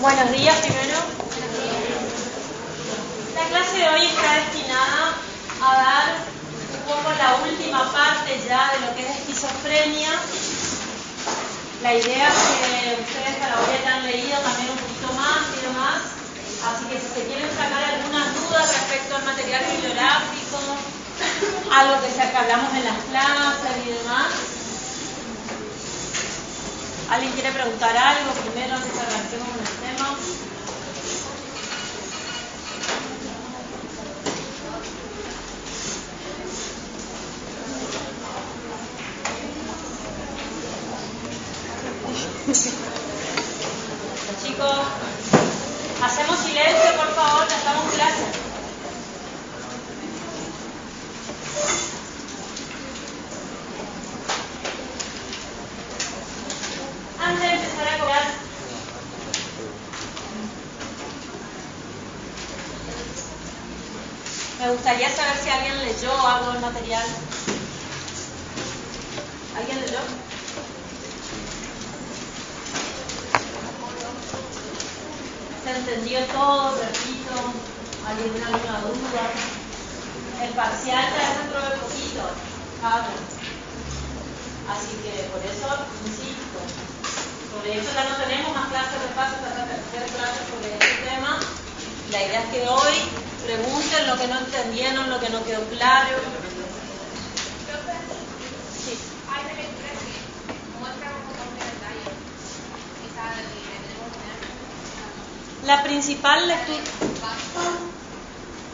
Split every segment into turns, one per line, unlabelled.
Buenos días primero. La clase de hoy está destinada a dar un poco la última parte ya de lo que es esquizofrenia. La idea es que ustedes a la hora ya han leído también un poquito más y demás. Así que si se quieren sacar algunas dudas respecto al material bibliográfico, algo que hablamos en las clases y demás. ¿Alguien quiere preguntar algo primero antes de arranquemos con el tema? Chicos, hacemos silencio por favor, ya estamos en clase. Antes de empezar a cobrar, me gustaría saber si alguien leyó algo del material. ¿Alguien leyó? ¿Se entendió todo? Repito, ¿alguna duda? El parcial ya es dentro de poquito, así que por eso insisto. De hecho ya no tenemos más clases de paso hasta la tercera clase sobre este tema. La idea es que hoy pregunten lo que no entendieron, lo que no quedó claro. Sí.
Hay de lectura que muestra un poco de detalle.
La principal lectura,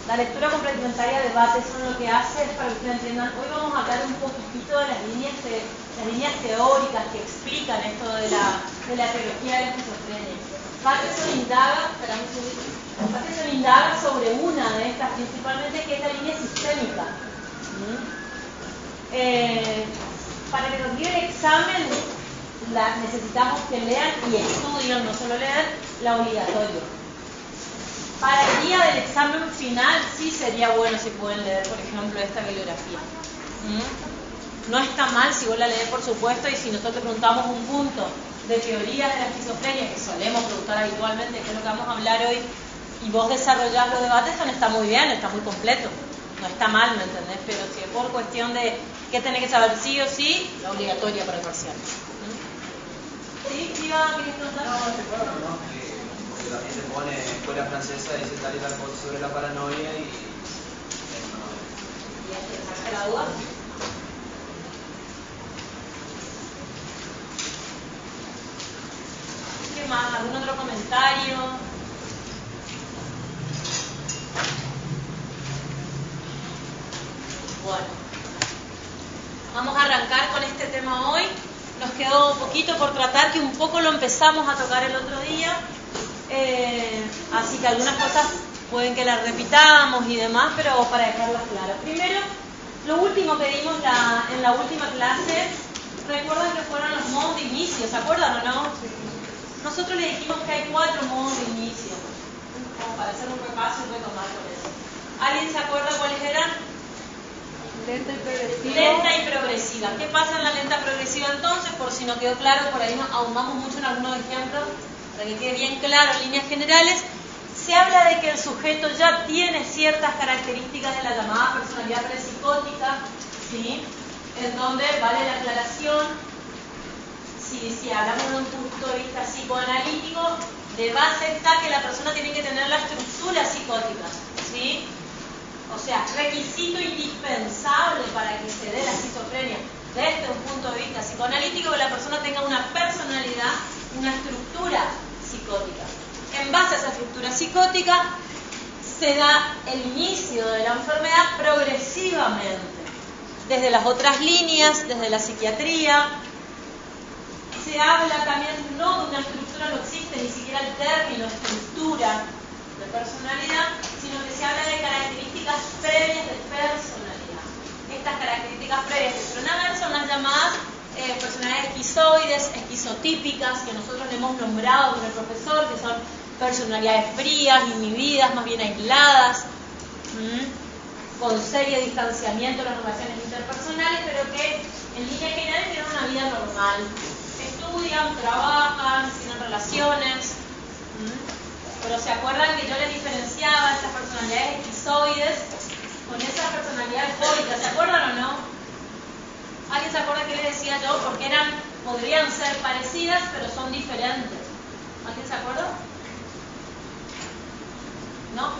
la lectura complementaria de debate, eso lo que hace es para que ustedes entiendan. Hoy vamos a hablar un poquitito de las líneas teóricas que explican esto de la teología de la esquizofrenia. Patterson indaga sobre una de estas principalmente, que es la línea sistémica. Para que nos diga el examen necesitamos que lean y estudien, no solo leer, la obligatoria. Para el día del examen final sí sería bueno si pueden leer, por ejemplo, esta bibliografía. No está mal si vos la lees, por supuesto, y si nosotros preguntamos un punto de teoría de la esquizofrenia, que solemos preguntar habitualmente, que es lo que vamos a hablar hoy, y vos desarrollás los debates, está muy bien, está muy completo. No está mal, ¿me entendés? Pero si es por cuestión de qué tenés que saber sí o sí, la obligatoria para el parcial. ¿Sí? ¿Iba a querer preguntar?
No, claro, no, porque también te pone escuela francesa, dice tal y tal cosa sobre la paranoia y...
¿Y te saca la duda? ¿Qué más? ¿Algún otro comentario? Bueno, vamos a arrancar con este tema hoy. Nos quedó un poquito por tratar, que un poco lo empezamos a tocar el otro día, así que algunas cosas pueden que las repitamos y demás, pero para dejarlas claras. Primero, lo último que dimos en la última clase, recuerdan que fueron los modos de inicio, ¿se acuerdan o no? Nosotros le dijimos que hay 4 modos de inicio, como para hacer un repaso y retomar con eso. ¿Alguien se acuerda cuáles eran?
Lenta y progresiva.
Lenta y progresiva. ¿Qué pasa en la lenta progresiva entonces? Por si no quedó claro, por ahí nos ahondamos mucho en algunos ejemplos, para que quede bien claro en líneas generales. Se habla de que el sujeto ya tiene ciertas características de la llamada personalidad prepsicótica, ¿sí? En donde vale la aclaración, si hablamos de un punto de vista psicoanalítico, de base está que la persona tiene que tener la estructura psicótica, ¿sí? O sea, requisito indispensable para que se dé la esquizofrenia desde un punto de vista psicoanalítico, que la persona tenga una personalidad, una estructura psicótica. En base a esa estructura psicótica se da el inicio de la enfermedad progresivamente. Desde las otras líneas, desde la psiquiatría, se habla también no de una estructura, no existe ni siquiera el término estructura de personalidad, sino que se habla de características previas de personalidad. Estas características previas de personalidad son las llamadas personalidades esquizoides, esquizotípicas, que nosotros le hemos nombrado con el profesor, que son personalidades frías, inhibidas, más bien aisladas, con serio distanciamiento de las relaciones interpersonales, pero que en líneas generales tienen una vida normal. Estudian, trabajan, tienen relaciones. ¿Se acuerdan que yo les diferenciaba esas personalidades esquizoides con esas personalidades fóbicas? ¿Se acuerdan o no? ¿Alguien se acuerda qué les decía yo? Porque podrían ser parecidas, pero son diferentes. ¿Alguien se acuerda? ¿No?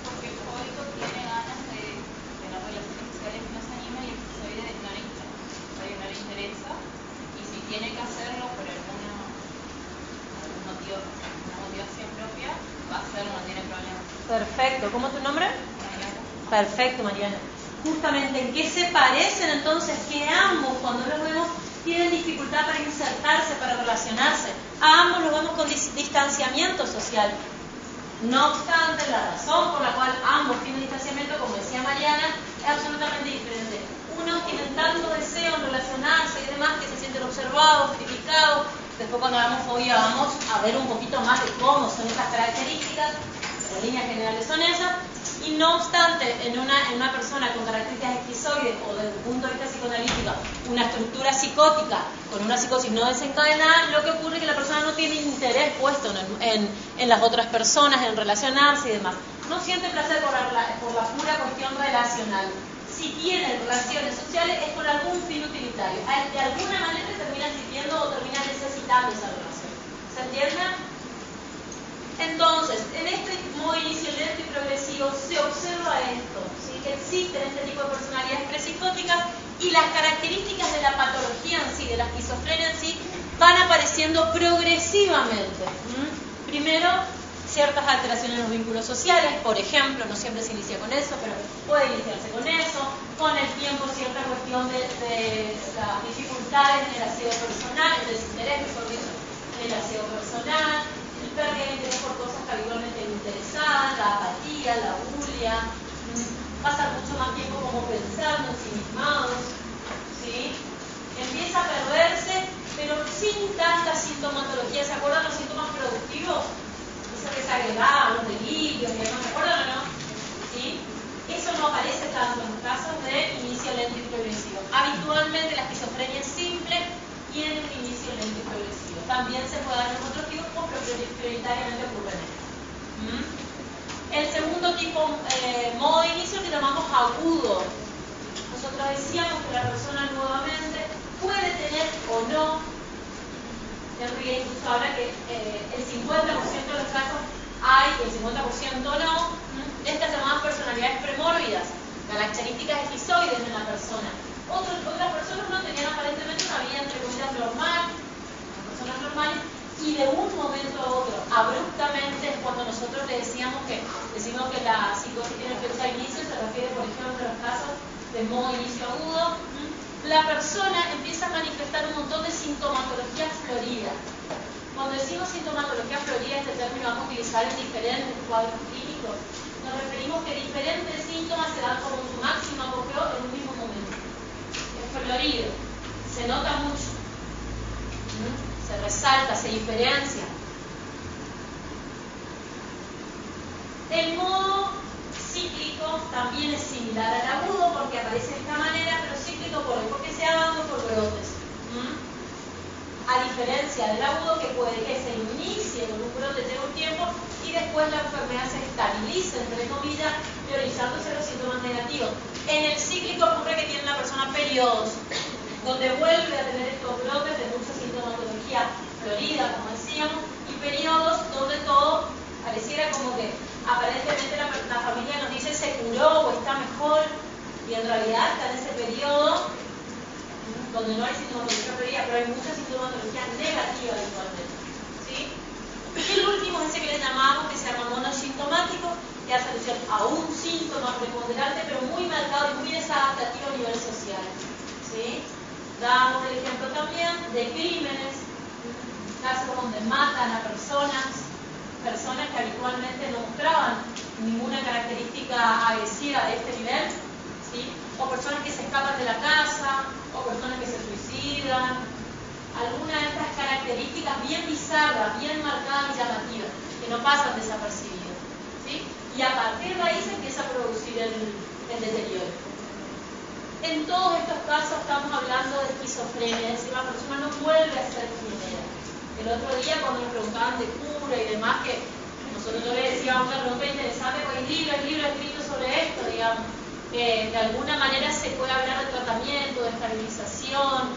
Porque el fóbico tiene ganas de las relaciones sexuales y no se anima, y el esquizoide no le interesa, y si tiene que hacerlo por alguna motivación propia, va a hacerlo, no tiene problema.
Perfecto. ¿Cómo es tu nombre?
Mariana.
Perfecto, Mariana. Justamente, ¿en qué se parecen entonces? Que ambos, cuando los vemos, tienen dificultad para insertarse, para relacionarse. A ambos los vemos con distanciamiento social. No obstante, la razón por la cual ambos tienen distanciamiento, como decía Mariana, es absolutamente diferente. Unos tienen tanto deseo en relacionarse y demás que se sienten observados, criticados. Después, cuando hagamos fobia, vamos a ver un poquito más de cómo son esas características. En líneas generales son esas. Y no obstante, en una persona con características esquizoides o desde el punto de vista psicoanalítico, una estructura psicótica con una psicosis no desencadenada, lo que ocurre es que la persona no tiene interés puesto en las otras personas, en relacionarse y demás. No siente placer por la pura cuestión relacional. Si tiene relaciones sociales es con algún fin utilitario. De alguna manera termina sintiendo o termina necesitando esa relación. ¿Se entiende? Entonces, en este modo inicio lento y progresivo se observa esto, ¿sí? Que existen este tipo de personalidades prepsicóticas y las características de la patología en sí, de la esquizofrenia en sí, van apareciendo progresivamente. Primero, ciertas alteraciones en los vínculos sociales, por ejemplo, no siempre se inicia con eso, pero puede iniciarse con eso, con el tiempo cierta cuestión de las dificultades en el aseo personal, el desinterés, mejor dicho, en el aseo personal, el pérdida de interés por cosas que habitualmente le interesaban, la apatía, la bulia, pasar mucho más tiempo como pensando, ensimismados, ¿sí? Empieza a perderse, pero sin tanta sintomatología. ¿Se acuerdan los síntomas productivos? Eso que se agregaban, los delirios, ¿se acuerdan o no? ¿Sí? Eso no aparece tanto en casos de inicio lento y progresivo. Habitualmente la esquizofrenia simple tiene un inicio lento y progresivo. También se puede dar en otros tipos, pero prioritariamente ocurre en este. El segundo tipo, modo de inicio, que llamamos agudo. Nosotros decíamos que la persona nuevamente puede tener o no, Henry incluso habla que el 50% de los casos hay, el 50% no, de estas llamadas personalidades premórbidas, características esquizoides en la persona. Otras personas no tenían aparentemente una vida entre comillas normal, personas normales, y de un momento a otro, abruptamente, es cuando nosotros decimos que la psicosis tiene fecha de inicio, se refiere, por ejemplo, a los casos de modo inicio agudo, la persona empieza a manifestar un montón de sintomatología florida. Cuando decimos sintomatología florida, este término vamos a utilizar en diferentes cuadros clínicos. Nos referimos que diferentes síntomas se dan como su máximo apogeo en un mismo momento. Es florido, se nota mucho, se resalta, se diferencia. El modo cíclico también es similar al agudo porque aparece de esta manera, pero cíclico porque se va dando por brotes. A diferencia del agudo, que puede que se inicie con un brote, lleve un tiempo y después la enfermedad se estabilice, entre comillas, priorizándose los síntomas negativos. En el cíclico ocurre que tiene la persona periodos, donde vuelve a tener estos brotes de mucha sintomatología florida, como decíamos, y periodos donde todo pareciera como que aparentemente la familia nos dice se curó o está mejor, y en realidad está en ese periodo donde no hay sintomatología florida, pero hay mucha sintomatología negativa habitualmente, ¿sí? Y el último es ese que le llamamos, que se llama monosintomático, que hace alusión a un síntoma preponderante, pero muy marcado y muy desadaptativo a nivel social, ¿sí? Damos el ejemplo también de crímenes, casos donde matan a personas que habitualmente no mostraban ninguna característica agresiva de este nivel, ¿sí? O personas que se escapan de la casa, o personas que se suicidan, alguna de estas características bien bizarras, bien marcadas y llamativas, que no pasan desapercibidas, ¿sí? Y a partir de ahí se empieza a producir el deterioro. En todos estos casos estamos hablando de esquizofrenia, es decir, la persona no vuelve a ser quien era. En el otro día cuando nos preguntaban de cura y demás, que nosotros yo le decía una pregunta interesante, pues hay libros escritos sobre esto, digamos, que de alguna manera se puede hablar de tratamiento, de estabilización,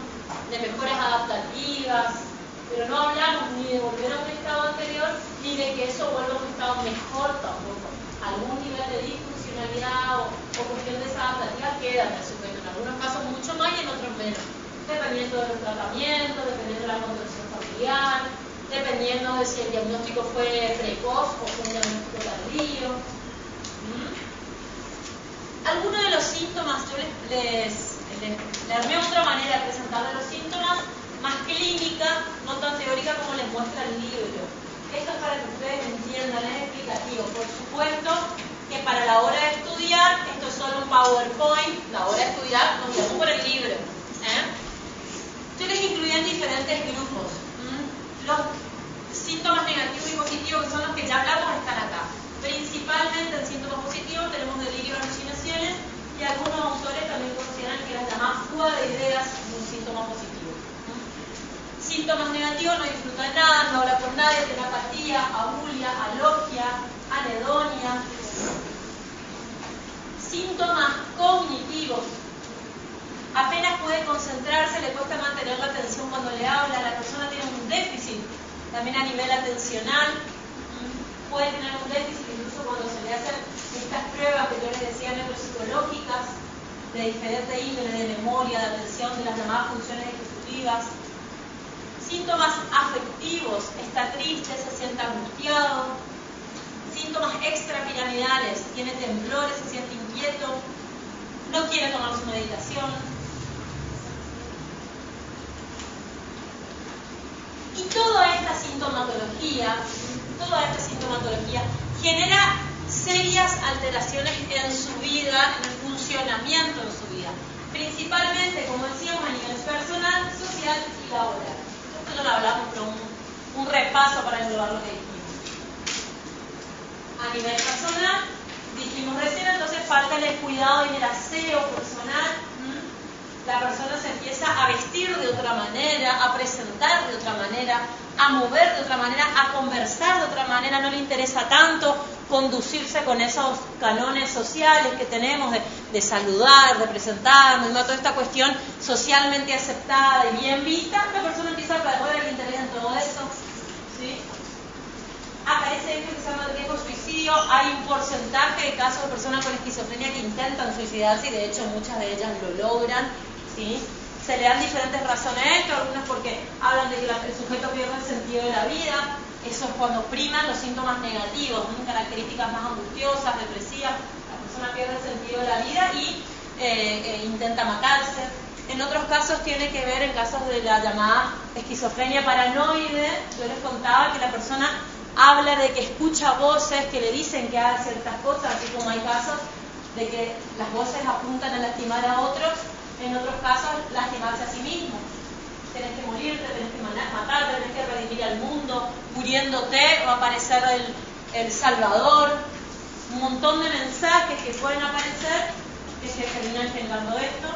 de mejoras adaptativas, pero no hablamos ni de volver a un estado anterior, ni de que eso vuelva a un estado mejor tampoco. Algún nivel de disfuncionalidad o cuestión desadaptativa queda en el sujeto, en algunos casos mucho más y en otros menos, dependiendo de los tratamientos, dependiendo de la condición familiar, dependiendo de si el diagnóstico fue precoz o fue un diagnóstico tardío. Algunos de los síntomas, yo les armé otra manera de presentarles los síntomas, más clínica, no tan teórica como les muestra el libro. Esto es para que ustedes entiendan, es explicativo. Por supuesto que para la hora de estudiar, esto es solo un PowerPoint, la hora de estudiar nos guiamos por el libro. Yo les incluí en diferentes grupos. Los síntomas negativos y positivos, que son los que ya hablamos, están acá. Principalmente en síntomas positivos tenemos delirio, alucinaciones, y algunos autores también consideran que la llamada fuga de ideas es un síntoma positivo. Síntomas negativos: no disfruta de nada, no habla con nadie, tiene apatía, abulia, alogia, anedonia. Síntomas cognitivos: apenas puede concentrarse, le cuesta mantener la atención cuando le habla, la persona tiene un déficit también a nivel atencional, puede tener un déficit incluso cuando se le hacen estas pruebas que yo les decía neuropsicológicas de diferente índole, de memoria, de atención, de las llamadas funciones ejecutivas. Síntomas afectivos: está triste, se siente angustiado. Síntomas extrapiramidales: tiene temblores, se siente inquieto, no quiere tomar su medicación. Y toda esta sintomatología genera serias alteraciones en su vida, en el funcionamiento de su vida. Principalmente, como decíamos, a nivel personal, social y laboral. Esto no lo hablamos, pero un repaso para englobar lo que dijimos. A nivel personal, dijimos recién, entonces falta el cuidado y el aseo personal. La persona se empieza a vestir de otra manera, a presentar de otra manera, a mover de otra manera, a conversar de otra manera. No le interesa tanto conducirse con esos canones sociales que tenemos de saludar, de presentarnos, toda esta cuestión socialmente aceptada y bien vista. La persona empieza a perder el interés en todo eso, ¿sí? Aparece esto que se llama el riesgo suicidio. Hay un porcentaje de casos de personas con esquizofrenia que intentan suicidarse y de hecho muchas de ellas lo logran, ¿sí? Se le dan diferentes razones a esto, algunas porque hablan de que el sujeto pierde el sentido de la vida. Eso es cuando priman los síntomas negativos, características más angustiosas, depresivas. La persona pierde el sentido de la vida y intenta matarse. En otros casos tiene que ver, en casos de la llamada esquizofrenia paranoide, yo les contaba que la persona habla de que escucha voces que le dicen que haga ciertas cosas, así como hay casos de que las voces apuntan a lastimar a otros, en otros casos lastimarse a sí mismo. Tenés que morirte, tenés que matarte, tenés que redimir al mundo, muriéndote va a aparecer el Salvador, un montón de mensajes que pueden aparecer que se terminan generando esto.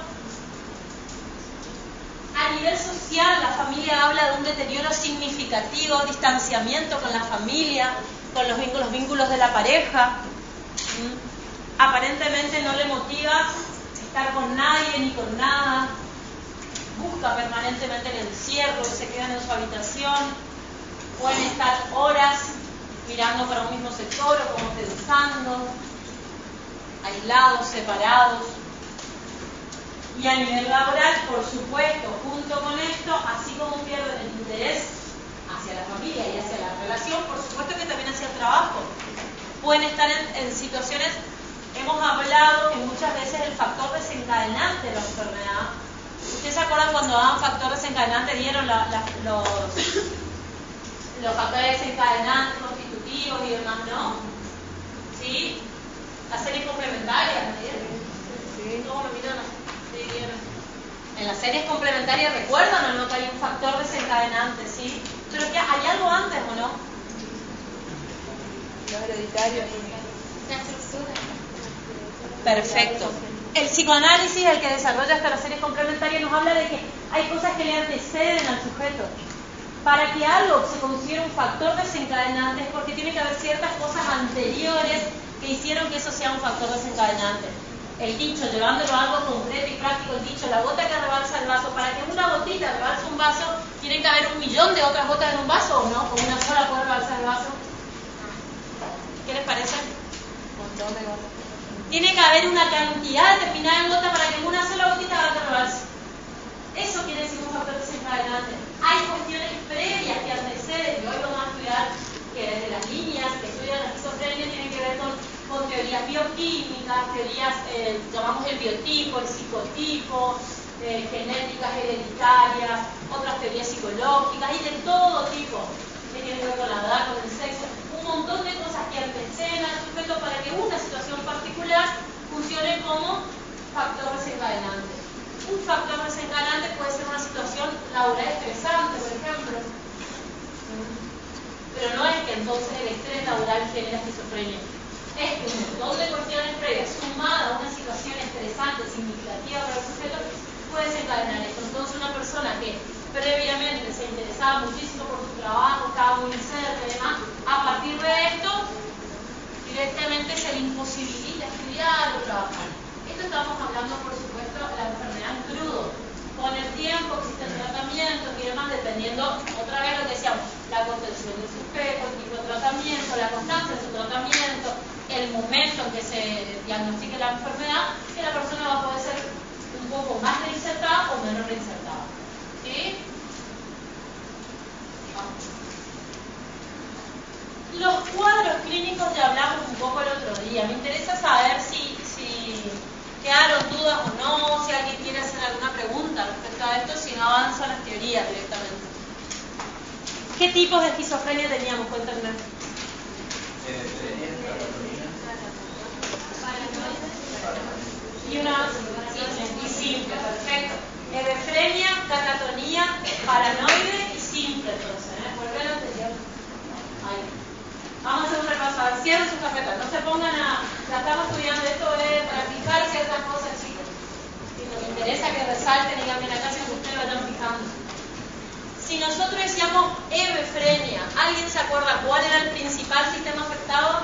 A nivel social, la familia habla de un deterioro significativo, distanciamiento con la familia, con los vínculos de la pareja. Aparentemente no le motiva estar con nadie ni con nada. Busca permanentemente el encierro, se quedan en su habitación. Pueden estar horas mirando para un mismo sector o como pensando, aislados, separados. Y a nivel laboral, por supuesto, junto con esto, así como pierden el interés hacia la familia y hacia la relación, por supuesto que también hacia el trabajo. Pueden estar en situaciones, hemos hablado que muchas veces el factor desencadenante de la enfermedad. ¿Ustedes se acuerdan cuando daban factor desencadenante, dieron los factores desencadenantes, constitutivos y demás, no? ¿Sí? Las series complementarias, ¿no dieron? Sí. ¿Cómo lo miran? En las series complementarias, ¿recuerdan o no que hay un factor desencadenante, sí? Pero que hay algo antes, ¿o no?
Los hereditarios.
La estructura.
Perfecto. El psicoanálisis, el que desarrolla hasta las series complementarias, nos habla de que hay cosas que le anteceden al sujeto. para que algo se considere un factor desencadenante es porque tiene que haber ciertas cosas anteriores que hicieron que eso sea un factor desencadenante. El dicho, llevándolo a algo concreto y práctico, el dicho, la gota que rebalsa el vaso, para que una gotita rebalse un vaso, ¿tiene que haber 1.000.000 de otras gotas en un vaso o no? ¿Con una sola puede rebalsar el vaso? ¿Qué les parece? Un montón de gotas. Tiene que haber una cantidad determinada de gotas para que una sola gotita haga que rebalse. Eso quiere decir un factor desencadenante. Hay cuestiones previas que anteceden, y hoy vamos a estudiar que desde las líneas que estudian la esquizofrenia tienen que ver con teorías bioquímicas, teorías, llamamos el biotipo, el psicotipo, genéticas hereditarias, otras teorías psicológicas y de todo tipo, que tienen que ver con la edad, con el sexo, un montón de cosas que anteceden al sujeto para que una situación particular funcione como factor desencadenante. Un factor desencadenante puede ser una situación laboral estresante, por ejemplo, pero no es que entonces el estrés laboral genera esquizofrenia. Es que un montón de cuestiones previas sumadas a una situación estresante, significativa para el sujeto, puede desencadenar esto. Entonces una persona que previamente se interesaba muchísimo por su trabajo, estaba muy cerca y demás, a partir de esto, directamente se le imposibilita estudiar o trabajar. Esto estamos hablando, por supuesto, de la enfermedad en crudo. Con el tiempo existen tratamientos y demás, dependiendo, otra vez lo que decíamos, la contención del sujeto, el tipo de tratamiento, la constancia de su tratamiento, el momento en que se diagnostique la enfermedad, que la persona va a poder ser un poco más reinsertada o menos reinsertada. ¿Sí? Los cuadros clínicos ya hablamos un poco el otro día. Me interesa saber si quedaron dudas o no, si alguien quiere hacer alguna pregunta respecto a esto, si no avanzo a las teorías directamente. ¿Qué tipos de esquizofrenia teníamos? Cuéntenme. Y una y simple, perfecto. Hebefrenia, catatonía, paranoide y simple, entonces. Vuelve a la anterior. Ahí. Vamos a hacer un repaso. A ver, cierren sus carpetas. No se pongan a... Ya estamos estudiando esto para fijar ciertas cosas, chicos. Si nos interesa que resalten y cambien acá, si ustedes vayan fijando. Si nosotros decíamos hebefrenia, ¿alguien se acuerda cuál era el principal sistema afectado?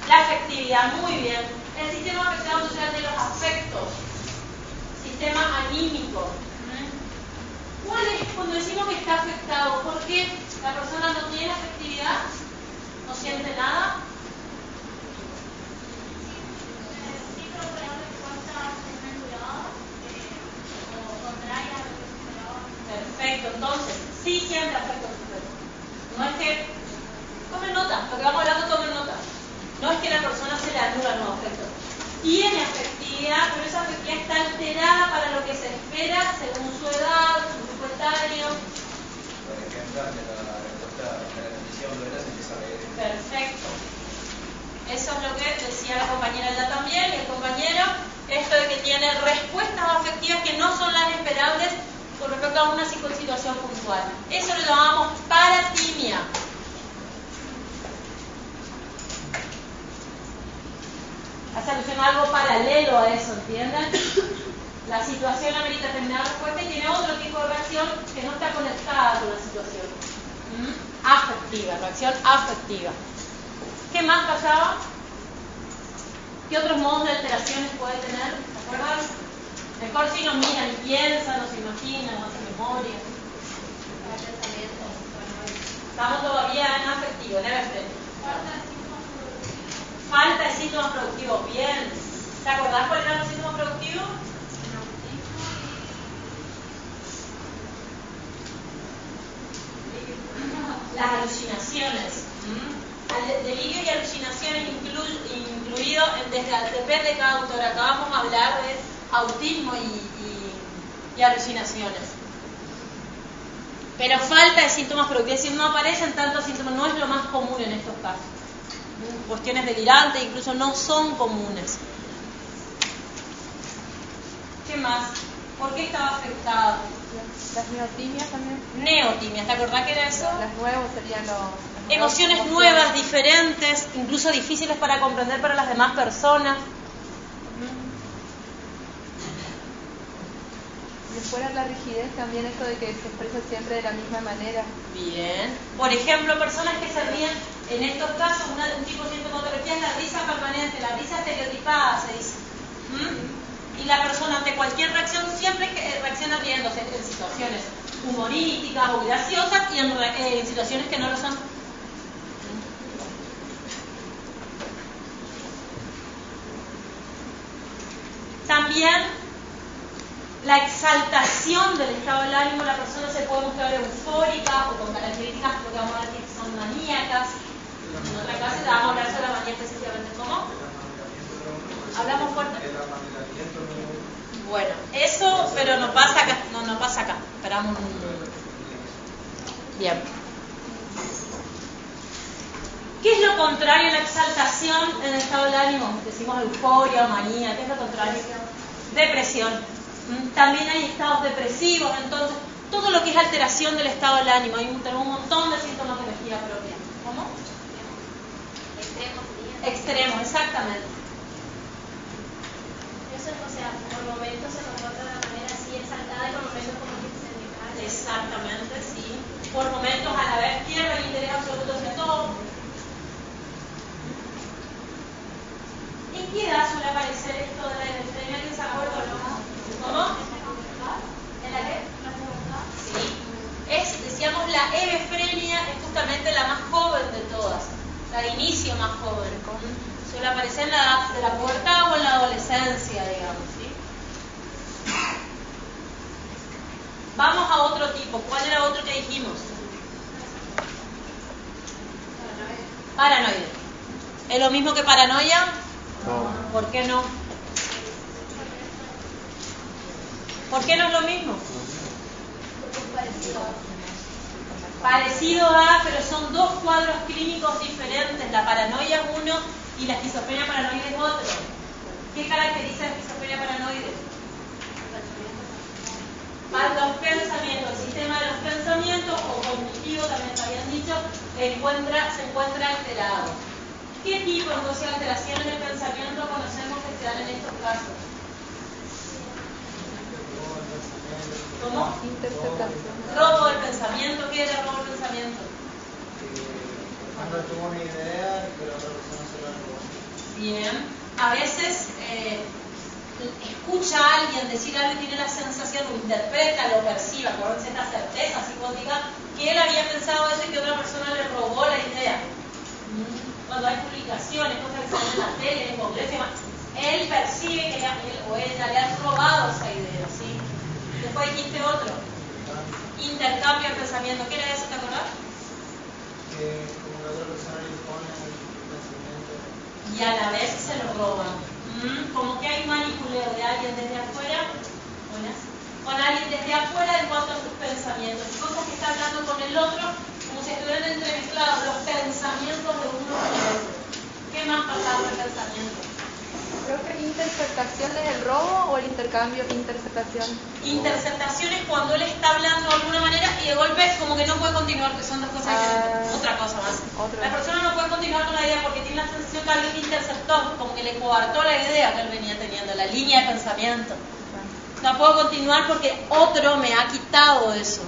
La afectividad, muy bien. El sistema afectado social de los afectos. Sistema anímico. ¿Cuál es cuando decimos que está afectado? ¿Por qué la persona no tiene afectividad? ¿No siente nada? Perfecto, entonces, sí siente afecto sujeto. No es que... Tomen nota, lo que vamos hablando, tomen nota. No es que la persona se le anula el nuevo afecto. Tiene afectividad, pero esa afectividad está alterada para lo que se espera según su edad, su grupo etario.
Por ejemplo, ante la respuesta de la condición de la se empieza a reír.
Perfecto. Eso es lo que decía la compañera ya también, y el compañero, esto de que tiene respuestas afectivas que no son las esperables con respecto a una situación puntual. Eso lo llamamos paratimia. Hace alusión a algo paralelo a eso, ¿entienden? La situación amerita determinada respuesta y tiene otro tipo de reacción que no está conectada con la situación. Afectiva, reacción afectiva. ¿Qué más pasaba? ¿Qué otros modos de alteraciones puede tener? ¿Se acuerdan? Mejor si no miran y piensan, no se imaginan, no hacen memoria. Estamos todavía en afectivo, en hebefrenia. Falta de síntomas productivos, bien. ¿Te acordás cuáles eran los síntomas productivos? Las alucinaciones. Delirio y alucinaciones incluido depende de cada autor. Acá vamos a hablar de autismo y alucinaciones. Pero falta de síntomas productivos, es decir, no aparecen tantos síntomas, no es lo más común en estos casos. Cuestiones delirantes incluso no son comunes. ¿Qué más? ¿Por qué estaba afectado?
Las neotimias también.
Neotimias, ¿te acordás que era eso?
Las nuevas serían los...
Emociones nuevas, diferentes, incluso difíciles para comprender para las demás personas.
Y que fuera la rigidez también esto de que se expresa siempre de la misma manera.
Bien. Por ejemplo, personas que se ríen, en estos casos, un tipo de sintomatología es la risa permanente, la risa estereotipada, se dice. Y la persona ante cualquier reacción siempre reacciona riéndose en situaciones humorísticas o graciosas y en situaciones que no lo son. También la exaltación del estado del ánimo, la persona se puede mostrar eufórica o con características, lo que vamos a ver que son maníacas. En otra clase vamos a hablar sobre la manía específicamente. ¿Cómo? ¿Hablamos fuerte? Bueno, eso, pero no pasa acá. No pasa acá. Esperamos un... Bien. ¿Qué es lo contrario a la exaltación en el estado del ánimo? Decimos euforia o manía. ¿Qué es lo contrario? Depresión. También hay estados depresivos, entonces, todo lo que es alteración del estado del ánimo. Tenemos un montón de sintomatología propia. ¿Cómo? Extremos, exactamente.
Eso, o sea, por momentos se comporta de una manera así exaltada y por momentos como que se calma.
Exactamente, sí. Por momentos a la vez pierde el interés absoluto de todo. ¿En qué edad suele aparecer esto de la eufemia? ¿Quién se acuerda o no? ¿Cómo? ¿En la qué? Sí. Decíamos, la hebefrenia es justamente la más joven de todas, la de inicio más joven. Suele aparecer en la edad de la pubertad o en la adolescencia, digamos, ¿sí? Vamos a otro tipo. ¿Cuál era otro que dijimos? Paranoide. ¿Es lo mismo que paranoia?
No.
¿Por qué no? ¿Por qué no es lo mismo? Parecido a, pero son dos cuadros clínicos diferentes. La paranoia es uno y la esquizofrenia paranoide es otro. ¿Qué caracteriza la esquizofrenia paranoide? Los pensamientos, el sistema de los pensamientos, o cognitivo también se habían dicho, se encuentra alterado. ¿Qué tipo entonces de alteraciones del pensamiento conocemos que se dan en estos casos? ¿Cómo?
Interpretación.
Robo del pensamiento. ¿Qué era robo del pensamiento?
Cuando tuvo una idea, pero otra persona se la robó.
Bien. A veces escucha a alguien decir algo y tiene la sensación, lo interpreta, lo percibe, acuérdense esta certeza psicótica, que él había pensado eso y que otra persona le robó la idea. Cuando hay publicaciones, cosas que se ven en la tele, en congresos y demás, él percibe que ella le ha robado esa idea, ¿sí? Después dijiste otro. Intercambio de pensamiento. ¿Qué era eso? ¿Te acordás?
Que como que otra persona le impone el pensamiento.
Y a la vez se lo roban. Como que hay manipuleo de alguien desde afuera, con alguien desde afuera en cuanto a sus pensamientos. Cosas que está hablando con el otro, como si estuvieran entremezclados los pensamientos de uno con el otro. ¿Qué más pasaba con el pensamiento?
Creo que interceptación es el robo o el intercambio, interceptación.
Interceptación es cuando él está hablando de alguna manera y de golpe como que no puede continuar, que son dos cosas diferentes. Otra cosa más. La persona no puede continuar con la idea porque tiene la sensación que alguien interceptó, como que le coartó la idea que él venía teniendo, la línea de pensamiento. No puedo continuar porque otro me ha quitado eso,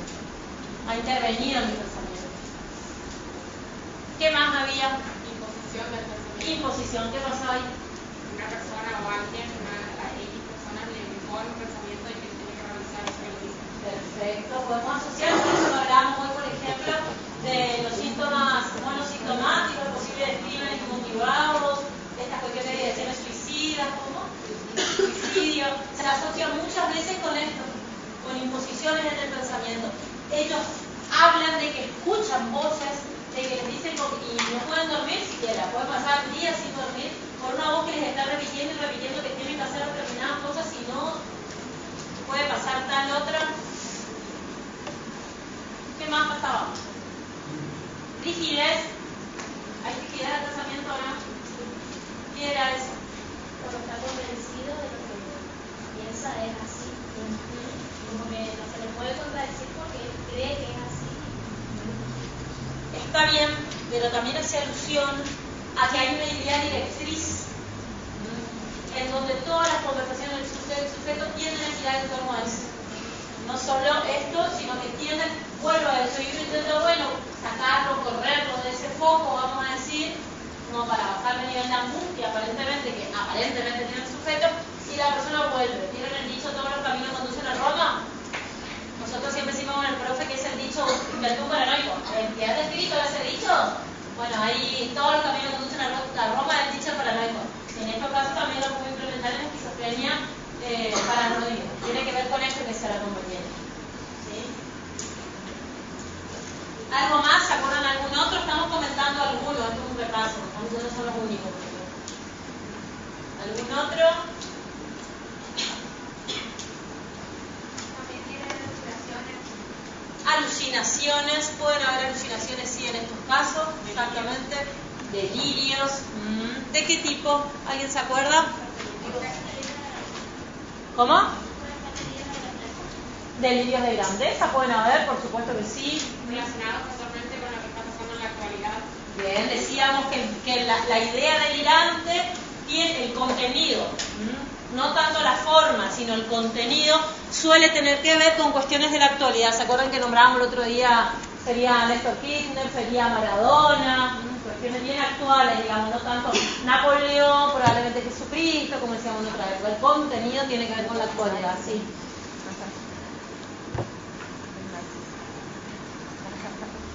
ha intervenido en mi pensamiento. ¿Qué más había?
Imposición del pensamiento.
Imposición, ¿qué pasaba ahí?
Una persona o alguien, a X personas le impone un pensamiento y que tiene que realizar eso que le dice.
Perfecto, podemos asociar con eso que hablábamos hoy, por ejemplo, de los síntomas monosintomáticos, posibles crímenes motivados, estas cuestiones de ideaciones suicidas, ¿cómo? Suicidio, se asocia muchas veces con esto, con imposiciones en el pensamiento. Ellos hablan de que escuchan voces, de que les dicen y no pueden dormir siquiera, pueden pasar días sin dormir por una voz que les está repitiendo y repitiendo que tienen que hacer determinadas cosas, si no puede pasar tal otra. ¿Qué más pasaba? Rigidez. ¿Hay rigidez del pensamiento o no? ¿Qué era eso?
Cuando está convencido de lo que piensa es así. Como que no se le puede contradecir porque él cree que es así.
Está bien, pero también hace alusión a que hay una idea directriz en donde todas las conversaciones del sujeto tienden a girar en torno a eso. No solo esto, sino que tienen, vuelvo a eso, yo intento, bueno, sacarlo, correrlo de ese foco, vamos a decir, como para bajar el nivel de angustia, aparentemente tiene el sujeto, y la persona vuelve. ¿Vieron el dicho, todos los caminos conducen a Roma? Nosotros siempre decimos con el profe que es el dicho del tú paranoico. ¿Qué has escrito ese dicho? Bueno, ahí todos los caminos conducen a Roma, el dicho paranoico. En estos casos también lo puedo implementar en esquizofrenia paranoica. Tiene que ver con esto que se la compañera. ¿Sí? ¿Algo más? ¿Se acuerdan algún otro? Estamos comentando algunos, esto es un repaso. No son los únicos. ¿Algún otro? Alucinaciones, pueden haber alucinaciones, sí, en estos casos, exactamente. Delirios. ¿De qué tipo? ¿Alguien se acuerda? ¿Cómo? Delirios de grandeza, pueden haber, por supuesto que sí.
Relacionados casualmente con lo que está pasando en la actualidad.
Bien, decíamos que la idea delirante tiene el contenido. No tanto la forma, sino el contenido suele tener que ver con cuestiones de la actualidad. ¿Se acuerdan que nombrábamos el otro día? Sería Néstor Kirchner, sería Maradona, cuestiones bien actuales, digamos, no tanto Napoleón, probablemente Jesucristo, como decíamos en otra época. El contenido tiene que ver con la actualidad, sí.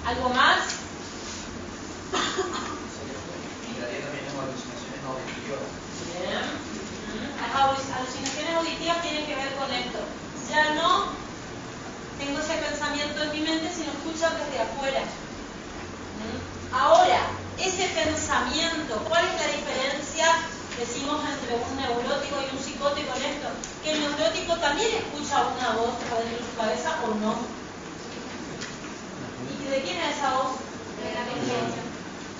¿Algo más?
Entraría también en alucinaciones auditivas.
Bien. Las alucinaciones auditivas tienen que ver con esto. Ya no tengo ese pensamiento en mi mente, sino escucho desde afuera. Ahora, ese pensamiento, ¿cuál es la diferencia, decimos, entre un neurótico y un psicótico en esto? Que el neurótico también escucha una voz adentro de su cabeza o no. ¿Y de quién es esa voz? De la conciencia.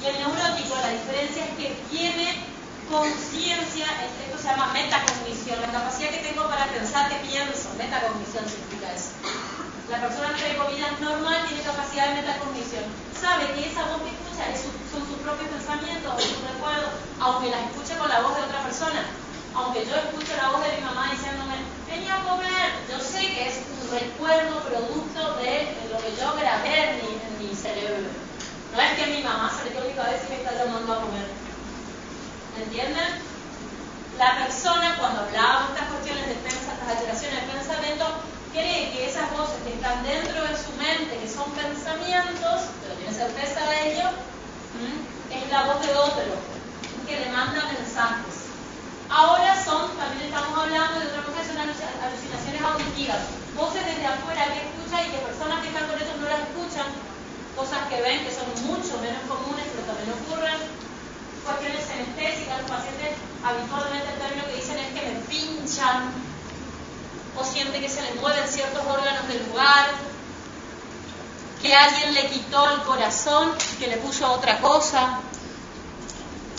Y el neurótico, la diferencia es que tiene conciencia, esto se llama metacognición, la capacidad que tengo para pensar que pienso, metacognición significa eso. La persona, entre comillas, normal tiene capacidad de metacognición. Sabe que esa voz que escucha son sus propios pensamientos o sus recuerdos, aunque las escuche con la voz de otra persona. Aunque yo escuche la voz de mi mamá diciéndome, venía a comer, yo sé que es un recuerdo producto de lo que yo grabé en mi cerebro. No es que mi mamá se le quedó en mi cabeza y me está llamando a comer. ¿Entienden? La persona, cuando hablábamos de estas cuestiones de estas alteraciones de pensamiento, cree que esas voces que están dentro de su mente, que son pensamientos, pero tiene certeza de ello, es la voz de otro, que le manda mensajes. Ahora también estamos hablando de otra cosa que son alucinaciones auditivas. Voces desde afuera que escuchan y que personas que están con ellos no las escuchan. Cosas que ven que son mucho menos comunes, pero también ocurren. Cuestiones anestésicas, los pacientes habitualmente el término que dicen es que me pinchan o siente que se le mueven ciertos órganos del lugar, que alguien le quitó el corazón, que le puso otra cosa.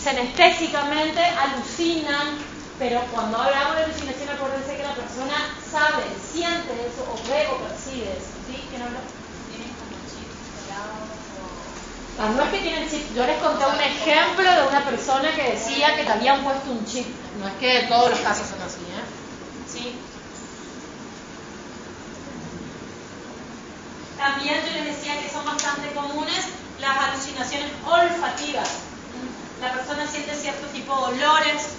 Anestésicamente alucinan, pero cuando hablamos de alucinación acuérdense que la persona sabe, siente eso o ve o percibe eso, ¿sí? Que no lo...
Tienen como chips pegados o...
No es que tienen chip, yo les conté un ejemplo de una persona que decía que te habían puesto un chip, no es que todos los casos son así, ¿Sí? También yo les decía que son bastante comunes las alucinaciones olfativas. La persona siente cierto tipo de olores.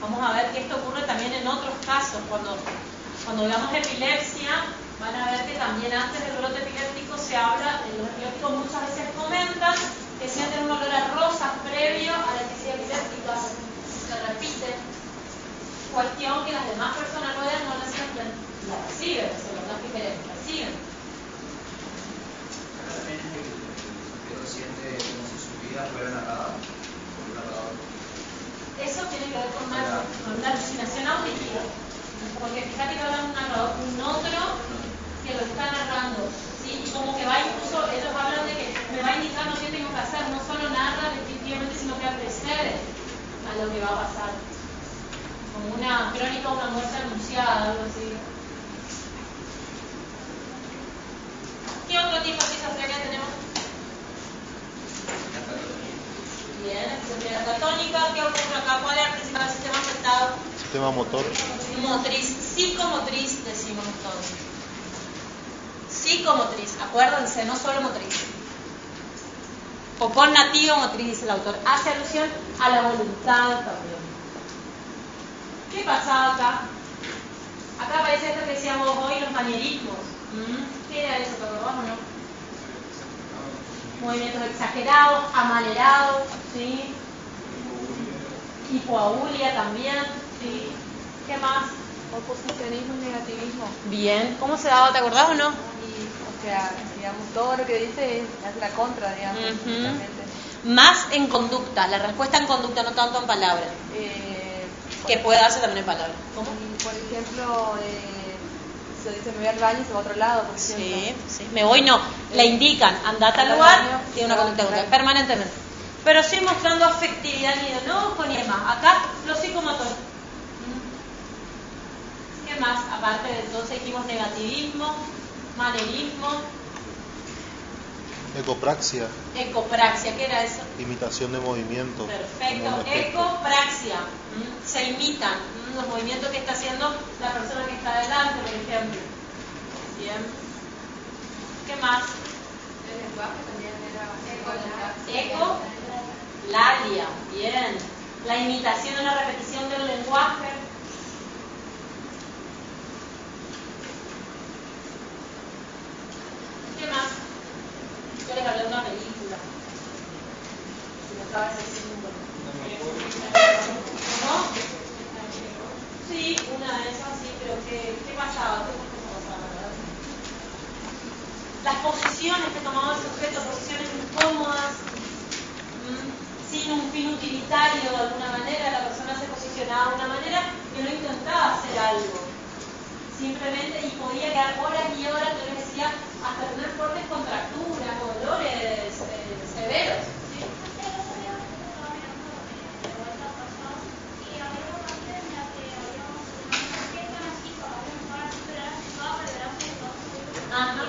Vamos a ver que esto ocurre también en otros casos. Cuando hablamos de epilepsia, van a ver que también antes del brote epiléptico se habla, los epilépticos muchas veces comentan que sienten un olor a rosas previo a la crisis epiléptica. Se repite. Cuestión que las demás personas rodean no la sienten, la perciben, o sea, no es que la perciben.
También es que lo siente como si su vida fuera narrada por un narrador.
Eso tiene que ver con una alucinación auditiva. Porque fíjate que hablan de un narrador, un otro que lo está narrando. ¿Sí? Y como que va incluso, ellos hablan de que me va indicando qué tengo que hacer, no solo narra descriptivamente, sino que precede a lo que va a pasar. Como una crónica o una muerte anunciada, algo así. ¿Qué otro tipo de esquizofrenia tenemos? Bien, esquizofrenia catatónica. ¿Qué ocurre acá? ¿Cuál es el principal sistema afectado?
Sistema motor.
Motriz, psicomotriz decimos entonces. Psicomotriz, acuérdense, no solo motriz. O con nativo motriz, dice el autor. Hace alusión a la voluntad también. ¿Qué pasaba acá? Acá aparece esto que decíamos hoy, los manierismos. ¿Qué era eso? ¿Te acordás o no? Movimientos exagerados, amanerados, ¿sí? Hipoaulia también, ¿sí? ¿Qué más?
Oposicionismo y negativismo.
Bien, ¿cómo se daba? ¿Te acordás o no?
Y, o sea, digamos, todo lo que dice es la contra, digamos. Totalmente.
Más en conducta, la respuesta en conducta, no tanto en palabras. Que puede darse también en palabras. ¿Cómo?
Y, por ejemplo, se dice me voy al baño y se va a otro lado, por ejemplo.
Sí, sí. Me voy no. Le indican, andate al lugar, tiene una conducta contraria, permanentemente. Pero sí mostrando afectividad ni de enojo ni demás. Acá, los psicomotores. ¿Qué más? Aparte de entonces dijimos negativismo, manierismo.
Ecopraxia.
Ecopraxia, ¿qué era eso?
Imitación de movimiento.
Perfecto, ecopraxia. Se imitan los movimientos que está haciendo la persona que está delante, por ejemplo. Bien. ¿Qué más?
El lenguaje también era
Ecolalia. Bien. La imitación o la repetición del lenguaje. ¿Qué más? Yo les hablé de una película. Si no sabes el símbolo. ¿No? Sí, una de esas sí, pero ¿qué pasaba? ¿Qué pasaba, verdad? Las posiciones que tomaba el sujeto, posiciones incómodas, sin un fin utilitario de alguna manera, la persona se posicionaba de una manera que no intentaba hacer algo. Simplemente, y podía quedar horas y horas, yo les decía, hasta tener fuertes contracturas o dolores severos. ¿Sí? Ajá.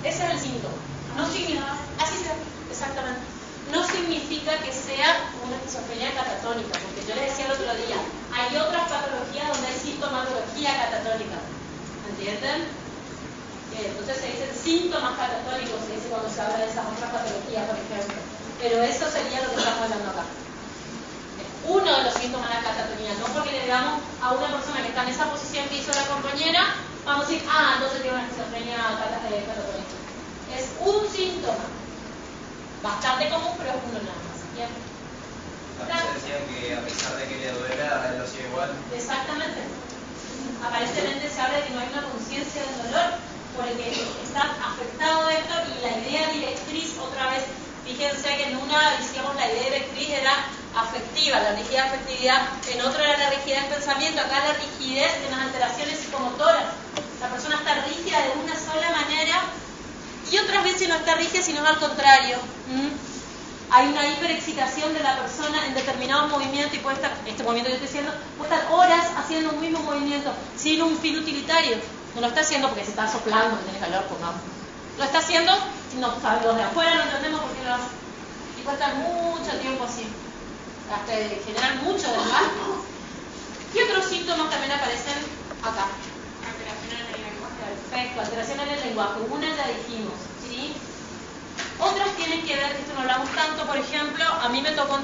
Ese es el síntoma. No significa, así sea, exactamente. No significa que sea una esquizofrenia catatónica, porque yo les decía el otro día, hay otras patologías donde hay sintomatología catatónica. ¿Entienden? Entonces se dicen síntomas catatónicos, se dice cuando se habla de esas otras patologías, por ejemplo. Pero eso sería lo que estamos hablando acá. Uno de los síntomas de la catatonía, no porque le digamos a una persona que está en esa posición que hizo la compañera, vamos a decir, entonces tiene una esquizofrenia catatónica. Es un síntoma. Bastante común, pero es uno nada más. ¿Bien?
También se decía que a pesar de que le duela, él lo sigue igual.
Exactamente. Aparentemente se habla de que no hay una conciencia del dolor porque está afectado esto, y la idea directriz, otra vez, fíjense que en una decíamos la idea directriz era afectiva, la rigidez de afectividad, en otra era la rigidez del pensamiento, acá la rigidez de las alteraciones psicomotoras. La persona está rígida de una sola manera, y otras veces no está rígida, sino al contrario. Hay una hiperexcitación de la persona en determinado movimiento, y puede estar, este movimiento que yo estoy haciendo, puede estar horas haciendo un mismo movimiento sin un fin utilitario. No lo está haciendo porque se está soplando, que tiene calor, pues no. Lo está haciendo, los de afuera no entendemos por qué lo hace. Y puede estar mucho tiempo así, hasta generar mucho desgaste. ¿Qué otros síntomas también aparecen acá?
Alteración en el lenguaje.
Perfecto, alteración en el lenguaje. Una ya dijimos, ¿sí? Otras tienen que ver, esto no hablamos tanto, por ejemplo, a mí me tocó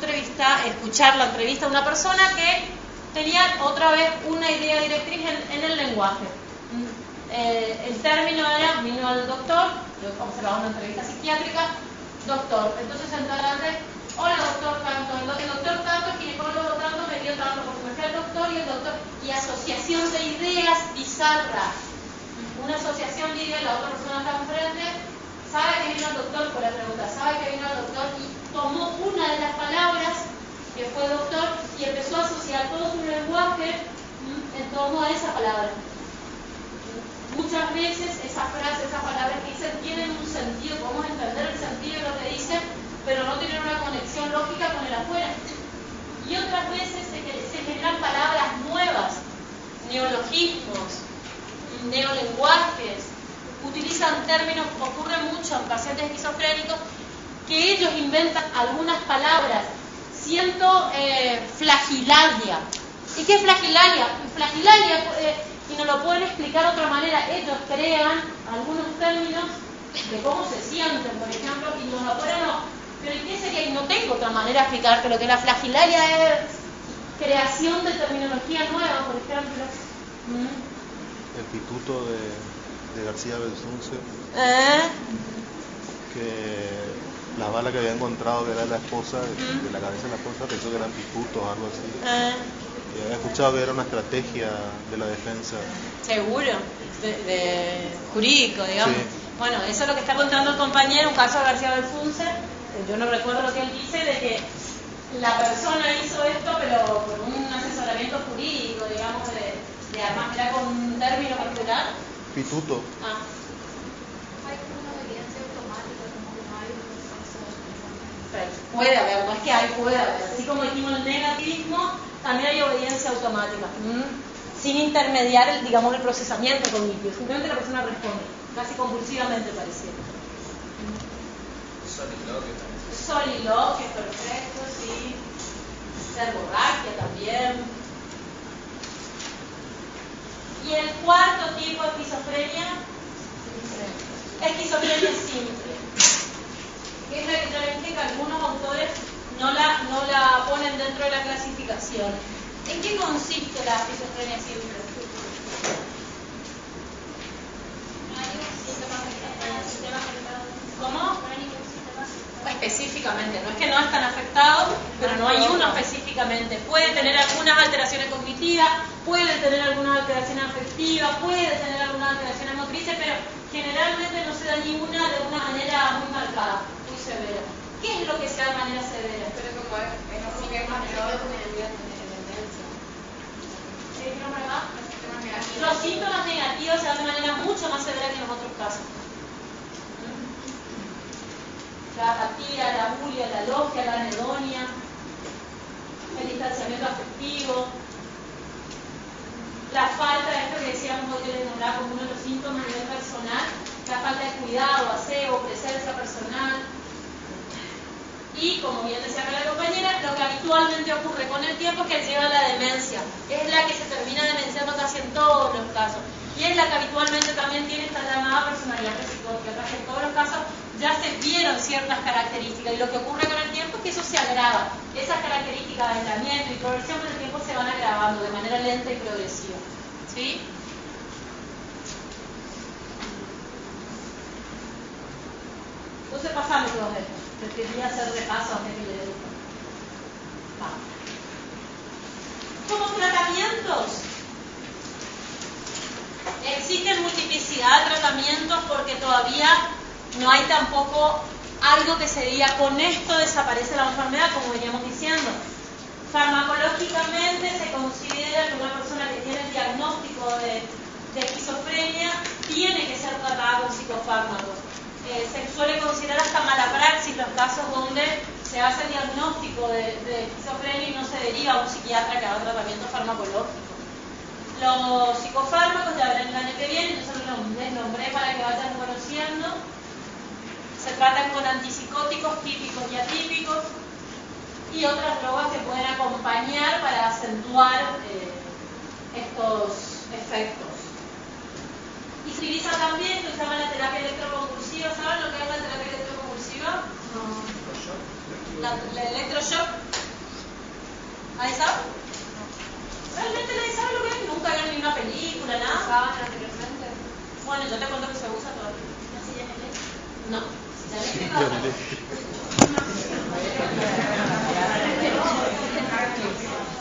escuchar la entrevista de una persona que tenía otra vez una idea directriz en el lenguaje. El término era, vino al doctor, yo observaba una entrevista psiquiátrica, doctor, entonces sentó adelante, hola doctor tanto, el doctor tanto, el ginecólogo tanto, me dio tanto, porque me fui al doctor y el doctor, y asociación de ideas bizarras, una asociación de ideas, la otra persona está enfrente, sabe que vino al doctor por la pregunta, sabe que vino al doctor y tomó una de las palabras que fue doctor y empezó a asociar todo su lenguaje en torno a esa palabra. Muchas veces esas frases, esas palabras que dicen tienen un sentido, podemos entender el sentido de lo que dicen, pero no tienen una conexión lógica con el afuera. Y otras veces se generan palabras nuevas, neologismos, neolenguajes, utilizan términos, ocurre mucho en pacientes esquizofrénicos, que ellos inventan algunas palabras. Siento flagilalia. ¿Y qué es flagilalia? Flagilalia, y nos lo pueden explicar de otra manera, ellos crean algunos términos de cómo se sienten, por ejemplo, y nos lo ponen, pero ¿y qué sería? Y no tengo otra manera de explicarte lo que la flagilalia es. Creación de terminología nueva, por ejemplo.
El pituto de García Belsunce, que la bala que había encontrado, que era la esposa, de la cabeza de la esposa, pensó que eran pitutos o algo así. Y había escuchado que era una estrategia de la defensa.
Seguro, de jurídico, digamos.
Sí.
Bueno, eso es lo que está contando el compañero, un caso de García Belsunce. Yo no recuerdo lo que él dice, de que la persona hizo esto, pero por un asesoramiento jurídico, digamos, de armas, era con un término particular.
Pituto.
Hay una evidencia automática, como que no hay un proceso.
Pero puede haber, no es que hay, puede haber. Así como dijimos el negativismo, también hay obediencia automática. Sin intermediar, digamos, el procesamiento cognitivo. Simplemente la persona responde, casi compulsivamente pareciera. Soliloquio, perfecto, sí. Verborragia también. Y el cuarto tipo de esquizofrenia, esquizofrenia simple. Que es la que yo les dije que algunos autores no la ponen dentro de la clasificación. ¿En qué consiste la esquizofrenia simple?
No hay ningún sistema afectado.
¿Cómo?
No hay ningún sistema afectado.
Específicamente, no es que no están afectados, pero no hay uno específicamente. Puede tener algunas alteraciones cognitivas, puede tener algunas alteraciones afectivas, puede tener algunas alteraciones motrices, pero generalmente no se da ninguna de una manera muy marcada, muy severa. ¿Qué es lo que se da de manera severa?
Pero como es algo que es más grave que debería tener demencia.
¿Qué nombre va?
Los sistemas negativos.
Los síntomas negativos se dan de manera mucho más severa que en los otros casos. La apatía, la bulia, la logia, la anedonia, el distanciamiento afectivo, la falta de esto que decíamos hoy, que les nombraba como uno de los síntomas a nivel personal, la falta de cuidado, aseo, presencia personal. Y, como bien decía acá la compañera, lo que habitualmente ocurre con el tiempo es que lleva a la demencia. Es la que se termina demenciando casi en todos los casos. Y es la que habitualmente también tiene esta llamada personalidad psicótica. Casi en todos los casos ya se vieron ciertas características. Y lo que ocurre con el tiempo es que eso se agrava. Esas características de aislamiento y progresión con el tiempo se van agravando de manera lenta y progresiva. ¿Sí? Entonces pasamos todos estos. Quería hacer repaso antes que le diga. Como tratamientos, existen multiplicidad de tratamientos porque todavía no hay tampoco algo que se diga con esto desaparece la enfermedad, como veníamos diciendo. Farmacológicamente se considera que una persona que tiene el diagnóstico de esquizofrenia tiene que ser tratada con psicofármacos. Se suele considerar hasta mala praxis los casos donde se hace el diagnóstico de esquizofrenia y no se deriva a un psiquiatra que haga tratamiento farmacológico. Los psicofármacos, ya verán el año que viene, yo solo les nombré para que vayan conociendo. Se tratan con antipsicóticos típicos y atípicos y otras drogas que pueden acompañar para acentuar estos efectos. Y se utiliza también, que se llama la terapia electroconvulsiva. ¿Saben lo que es la terapia electroconvulsiva? No. La electroshock. ¿Ahí saben? ¿Realmente nadie sabe lo que es? Nunca vieron ni una película, nada.
¿Usaban anteriormente?
Bueno, yo te cuento que se usa todavía.
¿No silla eléctrica?
No. Silla eléctrica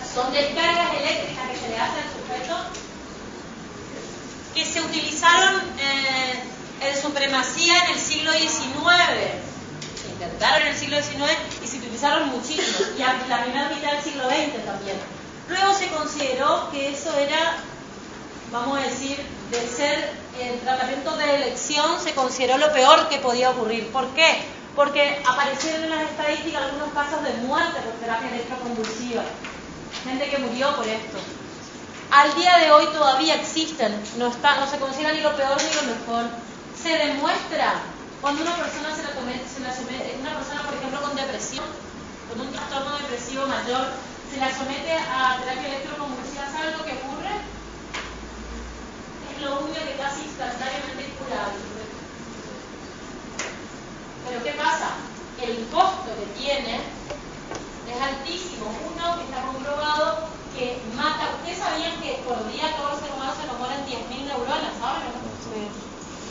son descargas eléctricas que se le hacen al sujeto que se utilizaron en supremacía en el siglo XIX. Se intentaron en el siglo XIX y se utilizaron muchísimo. Y a la primera mitad del siglo XX también. Luego se consideró que eso era, vamos a decir, de ser el tratamiento de elección, se consideró lo peor que podía ocurrir. ¿Por qué? Porque aparecieron en las estadísticas algunos casos de muerte por terapia electroconvulsiva. Gente que murió por esto. Al día de hoy todavía existen, no se considera ni lo peor ni lo mejor. Se demuestra cuando una persona se la somete, una persona depresión, con un trastorno depresivo mayor, se la somete a terapia electroconvulsiva. ¿Sabe lo que ocurre? Es lo único que casi instantáneamente es curable. Pero ¿qué pasa? El costo que tiene es altísimo. Uno, que está comprobado que mata. Ustedes sabían que por día todo el ser humano se nos mueren 10.000 neuronas, ¿saben?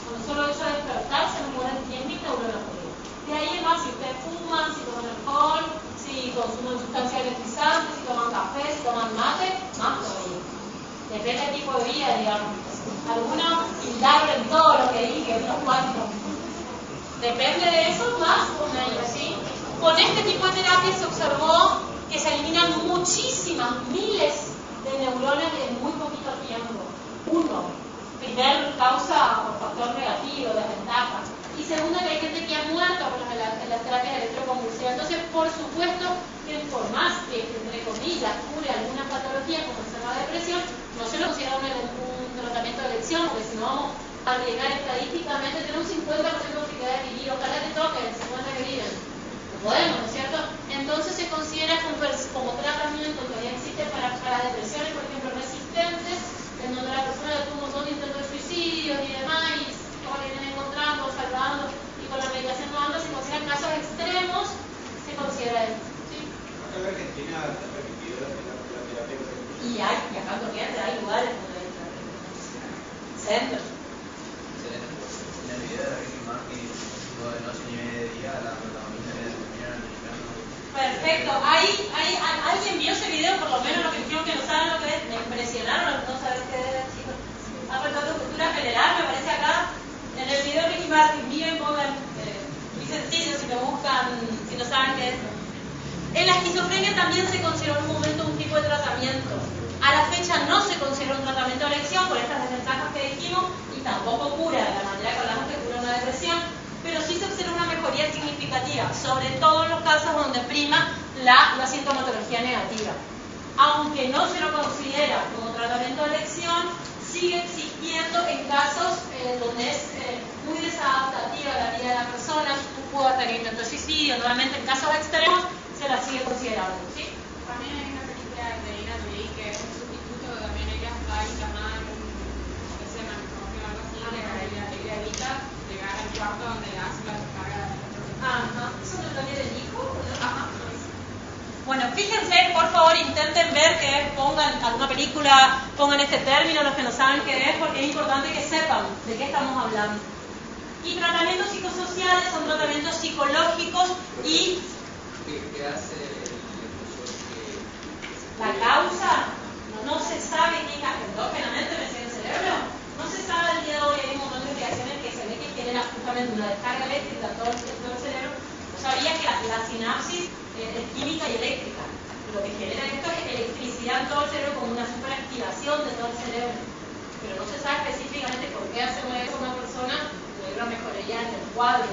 Con solo hecho de despertar se nos mueren 10.000 neuronas por día. De ahí en más, si ustedes fuman, si toman alcohol, si consumen sustancias electrizantes, si toman café, si toman mate, más todavía. Depende del tipo de vida, digamos. Algunos indaguen todo lo que dije, unos cuantos. Depende de eso, más con ellos, ¿sí? Con este tipo de terapia se observó que se eliminan muchísimas, miles de neuronas en muy poquito tiempo. Uno, primer causa por factor negativo, desventaja. Y segunda, que hay gente que ha muerto en las terapias electroconvulsivas. Entonces, por supuesto que por más que, entre comillas, cure alguna patología como se llama depresión, no se lo considera un tratamiento de elección, porque si no vamos a llegar estadísticamente, tener un 50% de posibilidad de vivir. Ojalá te toque el 50% que viven. No podemos, ¿no es cierto? Entonces se considera como tratamiento que todavía existe para depresiones, por ejemplo, resistentes, en donde la persona tuvo un montón de intentos de suicidio y demás, y como le vienen encontrando, salvando, y con la medicación no anda, se consideran casos extremos, se considera esto. ¿Sí?
Acá en Argentina está permitido la terapia.
Y acá en Corrientes hay lugares donde hay terapia. Centros.
Excelente. En el video de Ricky Martin, de noche ni media de día, la protagonista le terminaron eliminando.
Perfecto. ¿Alguien vio ese video? Por lo menos lo que dijeron que no saben lo que es. Me impresionaron no saber qué es, chicos. Apretando cultura general, me parece acá. En el video de Ricky Martin, miren, pongan, muy sencillo si me buscan, si no saben qué es. En la esquizofrenia también se consideró en un momento un tipo de tratamiento. A la fecha no se considera un tratamiento de elección por estas desventajas que dijimos y tampoco cura de la manera que hablamos que cura una depresión, pero sí se observa una mejoría significativa, sobre todo en los casos donde prima la sintomatología negativa. Aunque no se lo considera como tratamiento de elección, sigue existiendo en casos donde es muy desadaptativa la vida de la persona, pudo tener intento de suicidio, nuevamente en casos extremos se la sigue considerando, ¿sí?
También hay una película de Nina Jolie que es un sustituto, también ella está internada en un manicomio o algo así, ella evita llegar al cuarto donde hace la descarga de la.
Ajá, ¿eso no también del hijo? Ajá. Bueno, fíjense, por favor, intenten ver que pongan alguna película, pongan este término, los que no saben qué es, porque es importante que sepan de qué estamos hablando. Y tratamientos psicosociales son tratamientos psicológicos y
¿Qué hace el profesor que...
la causa no se sabe qué endógenamente me sigue el cerebro. No se sabe al día de hoy, hay un montón de investigaciones que se ve que genera justamente una descarga eléctrica todo el cerebro. No sabía que la sinapsis es química y eléctrica. Lo que genera esto es electricidad en todo el cerebro como una superactivación de todo el cerebro. Pero no se sabe específicamente por qué hace eso una persona, hay una mejoría en el cuadro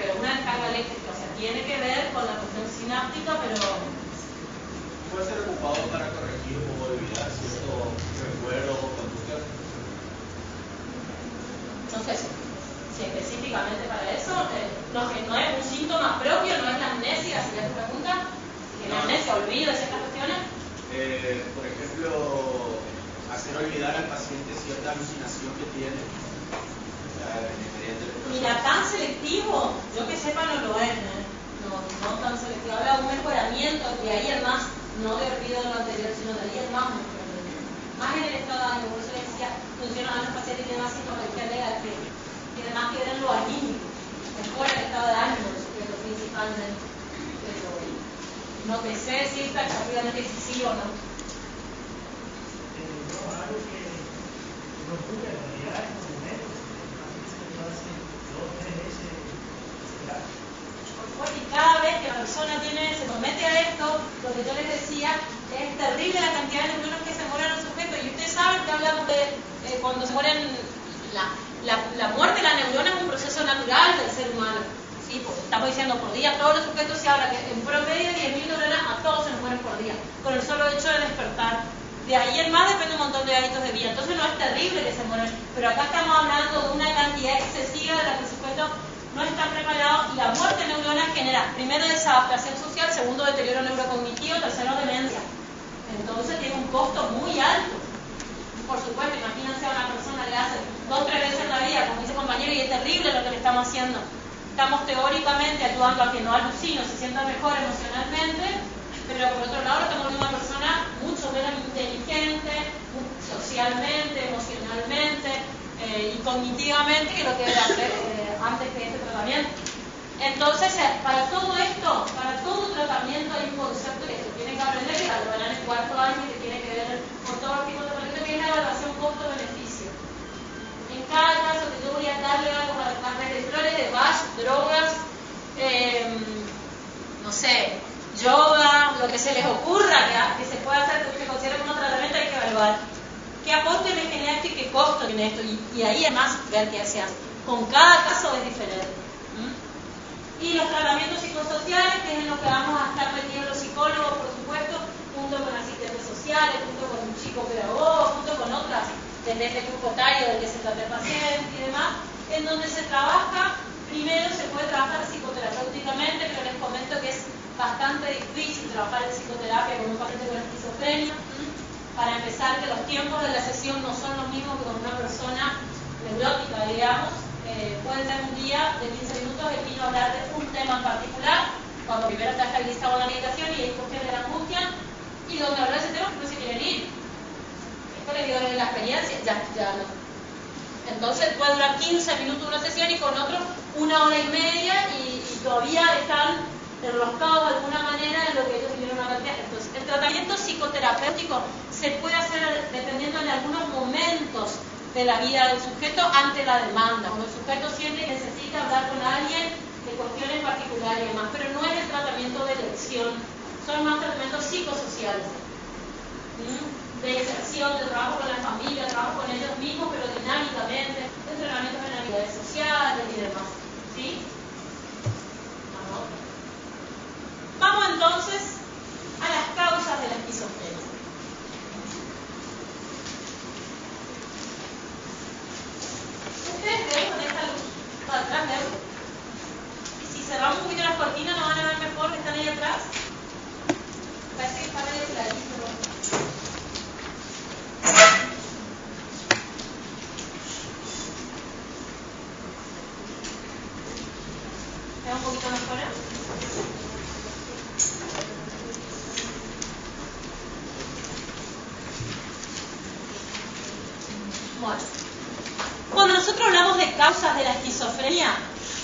pero una descarga eléctrica, o sea, tiene que ver con la cuestión sináptica, pero...
¿Puede ser ocupado para corregir o olvidar cierto recuerdo o conducta?
No sé si específicamente para eso, no es un síntoma propio, no es la amnesia, si es tu pregunta, que la amnesia, olvido de ciertas cuestiones.
Por ejemplo, hacer olvidar al paciente cierta alucinación que tiene.
Mira, tan selectivo, yo que sepa no lo es, no tan selectivo, habla de un mejoramiento, de ahí en más, no de olvido de lo anterior, sino de ahí en más mejoramiento. Más en el estado de ánimo, por eso les decía, funcionan a los pacientes que tienen más sintomatología negativa, que además quieren lo anímico, mejora el estado de ánimo, que es lo principalmente. Pero no te sé si está exactamente sí o no.
Algo que no ocurre en realidad en estos momentos.
Y cada vez que la persona se somete a esto, lo que yo les decía, es terrible la cantidad de neuronas que se mueren los sujetos. Y ustedes saben que hablamos de cuando se mueren, la muerte de la neurona es un proceso natural del ser humano. ¿Sí? Porque estamos diciendo por día, todos los sujetos se habla que en promedio 10.000 neuronas a todos se nos mueren por día, con el solo hecho de despertar. De ahí en más depende un montón de hábitos de vida. Entonces no es terrible que se mueran, pero acá estamos hablando de una cantidad excesiva de la que el sujeto no están preparados y la muerte neuronal genera primero desadaptación social, segundo deterioro neurocognitivo, tercero demencia. Entonces tiene un costo muy alto. Por supuesto, imagínense a una persona que hace 2 o 3 veces en la vida, como dice compañero, y es terrible lo que le estamos haciendo. Estamos teóricamente ayudando a que no alucine, se sienta mejor emocionalmente, pero por otro lado estamos viendo una persona mucho menos inteligente, socialmente, emocionalmente y cognitivamente que lo que era antes que este tratamiento. Entonces, para todo esto, para todo tratamiento hay un concepto que se tiene que aprender, que lo verán en 4º año, que tiene que ver con todos los tipos de tratamiento, que es la evaluación costo-beneficio. En cada caso que yo voy a darle algo para las flores de Bach, drogas, no sé, yoga, lo que se les ocurra que se pueda hacer, que se considere como tratamiento, hay que evaluar. ¿Qué aporte me genera esto y qué costo tiene esto? Y ahí además ver qué se hace. Con cada caso es diferente. Y los tratamientos psicosociales, que es en lo que vamos a estar metidos los psicólogos, por supuesto, junto con asistentes sociales, junto con un psicopedagogo, junto con otras, desde este grupo etario del que se trata el paciente y demás, en donde se trabaja, primero se puede trabajar psicoterapéuticamente, pero les comento que es bastante difícil trabajar en psicoterapia con un paciente con esquizofrenia. Para empezar, que los tiempos de la sesión no son los mismos que con una persona neurótica, digamos. Puede ser un día de 15 minutos el niño hablar de un tema en particular, cuando primero está estabilizado la medicación y hay cuestiones de la angustia, y donde habla de ese tema no se quieren ir. Esto le digo desde la experiencia, ya no. Entonces puede durar 15 minutos una sesión y con otros 1 hora y media y todavía están enroscados de alguna manera en lo que ellos vivieron una cantidad. Entonces, el tratamiento psicoterapéutico se puede hacer dependiendo en algunos momentos de la vida del sujeto ante la demanda. Cuando el sujeto siente que necesita hablar con alguien de cuestiones particulares y demás, pero no es el tratamiento de elección, son más tratamientos psicosociales. De exerción, de trabajo con la familia, trabajo con ellos mismos, pero dinámicamente, entrenamientos en habilidades sociales y demás. ¿Sí? Vamos entonces a las causas de la esquizofrenia. Ustedes ven con esta luz para atrás, ¿ven? Y si cerramos un poquito las cortinas, ¿no van a ver mejor que están ahí atrás? Parece que está medio clarito, ¿no? ¿Está un poquito mejor? Bueno, cuando nosotros hablamos de causas de la esquizofrenia,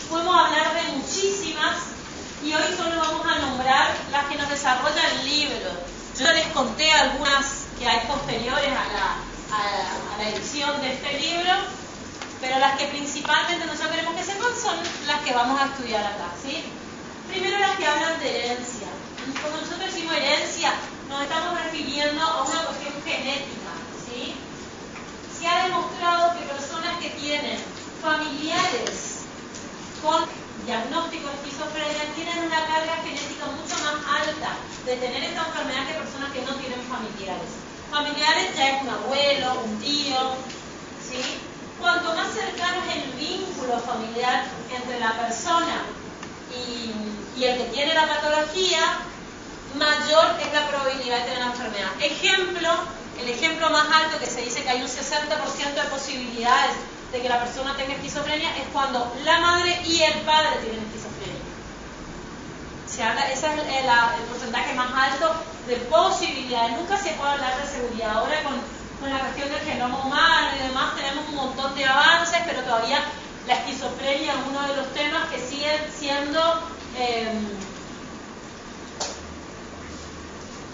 podemos hablar de muchísimas y hoy solo vamos a nombrar las que nos desarrolla el libro. Yo les conté algunas que hay posteriores a la edición de este libro, pero las que principalmente nosotros queremos que sepan son las que vamos a estudiar acá, ¿sí? Primero las que hablan de herencia. Cuando nosotros decimos herencia, nos estamos refiriendo a una cuestión genética, ¿sí? Se ha demostrado que personas que tienen familiares con diagnóstico de esquizofrenia tienen una carga genética mucho más alta de tener esta enfermedad que personas que no tienen familiares. Familiares ya es un abuelo, un tío, ¿sí? Cuanto más cercano es el vínculo familiar entre la persona y el que tiene la patología, mayor es la probabilidad de tener la enfermedad. El ejemplo más alto, que se dice que hay un 60% de posibilidades de que la persona tenga esquizofrenia, es cuando la madre y el padre tienen esquizofrenia. Ese es el porcentaje más alto de posibilidades. Nunca se puede hablar de seguridad. Ahora con la cuestión del genoma humano y demás tenemos un montón de avances, pero todavía la esquizofrenia es uno de los temas que siguen siendo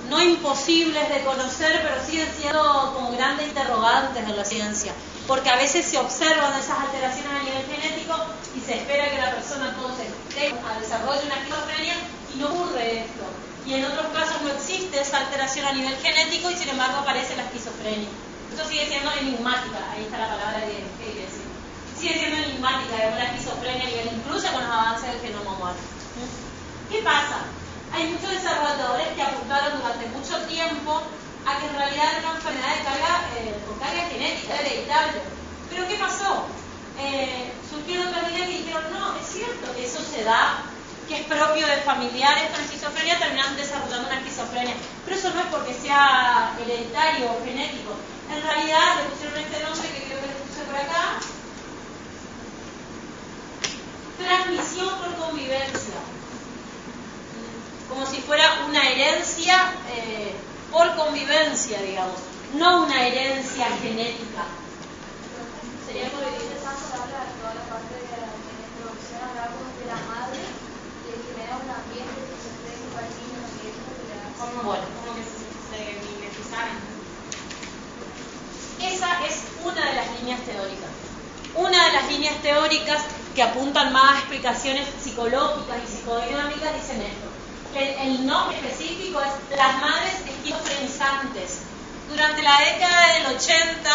no imposibles de conocer, pero siguen siendo como grandes interrogantes en la ciencia, porque a veces se observan esas alteraciones a nivel genético y se espera que la persona entonces desarrolle una esquizofrenia y no ocurre esto. Y en otros casos no existe esa alteración a nivel genético y sin embargo aparece la esquizofrenia. Esto sigue siendo enigmática, ahí está la palabra que quiere decir. Sigue siendo enigmática, digamos, la esquizofrenia a nivel, incluso con los avances del genoma humano. ¿Qué pasa? Hay muchos desarrolladores que apuntaron durante mucho tiempo a que en realidad era una enfermedad de carga genética, hereditaria. ¿Pero qué pasó? surgieron otras líneas que dijeron, no, es cierto que eso se da, que es propio de familiares con esquizofrenia, terminan desarrollando una esquizofrenia. Pero eso no es porque sea hereditario o genético. En realidad le pusieron este nombre que creo que les puse por acá. Transmisión por convivencia. Como si fuera una herencia por convivencia, digamos. No una herencia genética.
Sería por el caso habla de toda la parte de la introducción, hablamos de la madre, que genera un ambiente que se cree para el niño, que es lo que le da.
Como que se mimetizaran.
Esa es una de las líneas teóricas. Una de las líneas teóricas que apuntan más a explicaciones psicológicas y psicodinámicas dicen esto. El nombre específico es las madres esquizofrenizantes. Durante la década del 80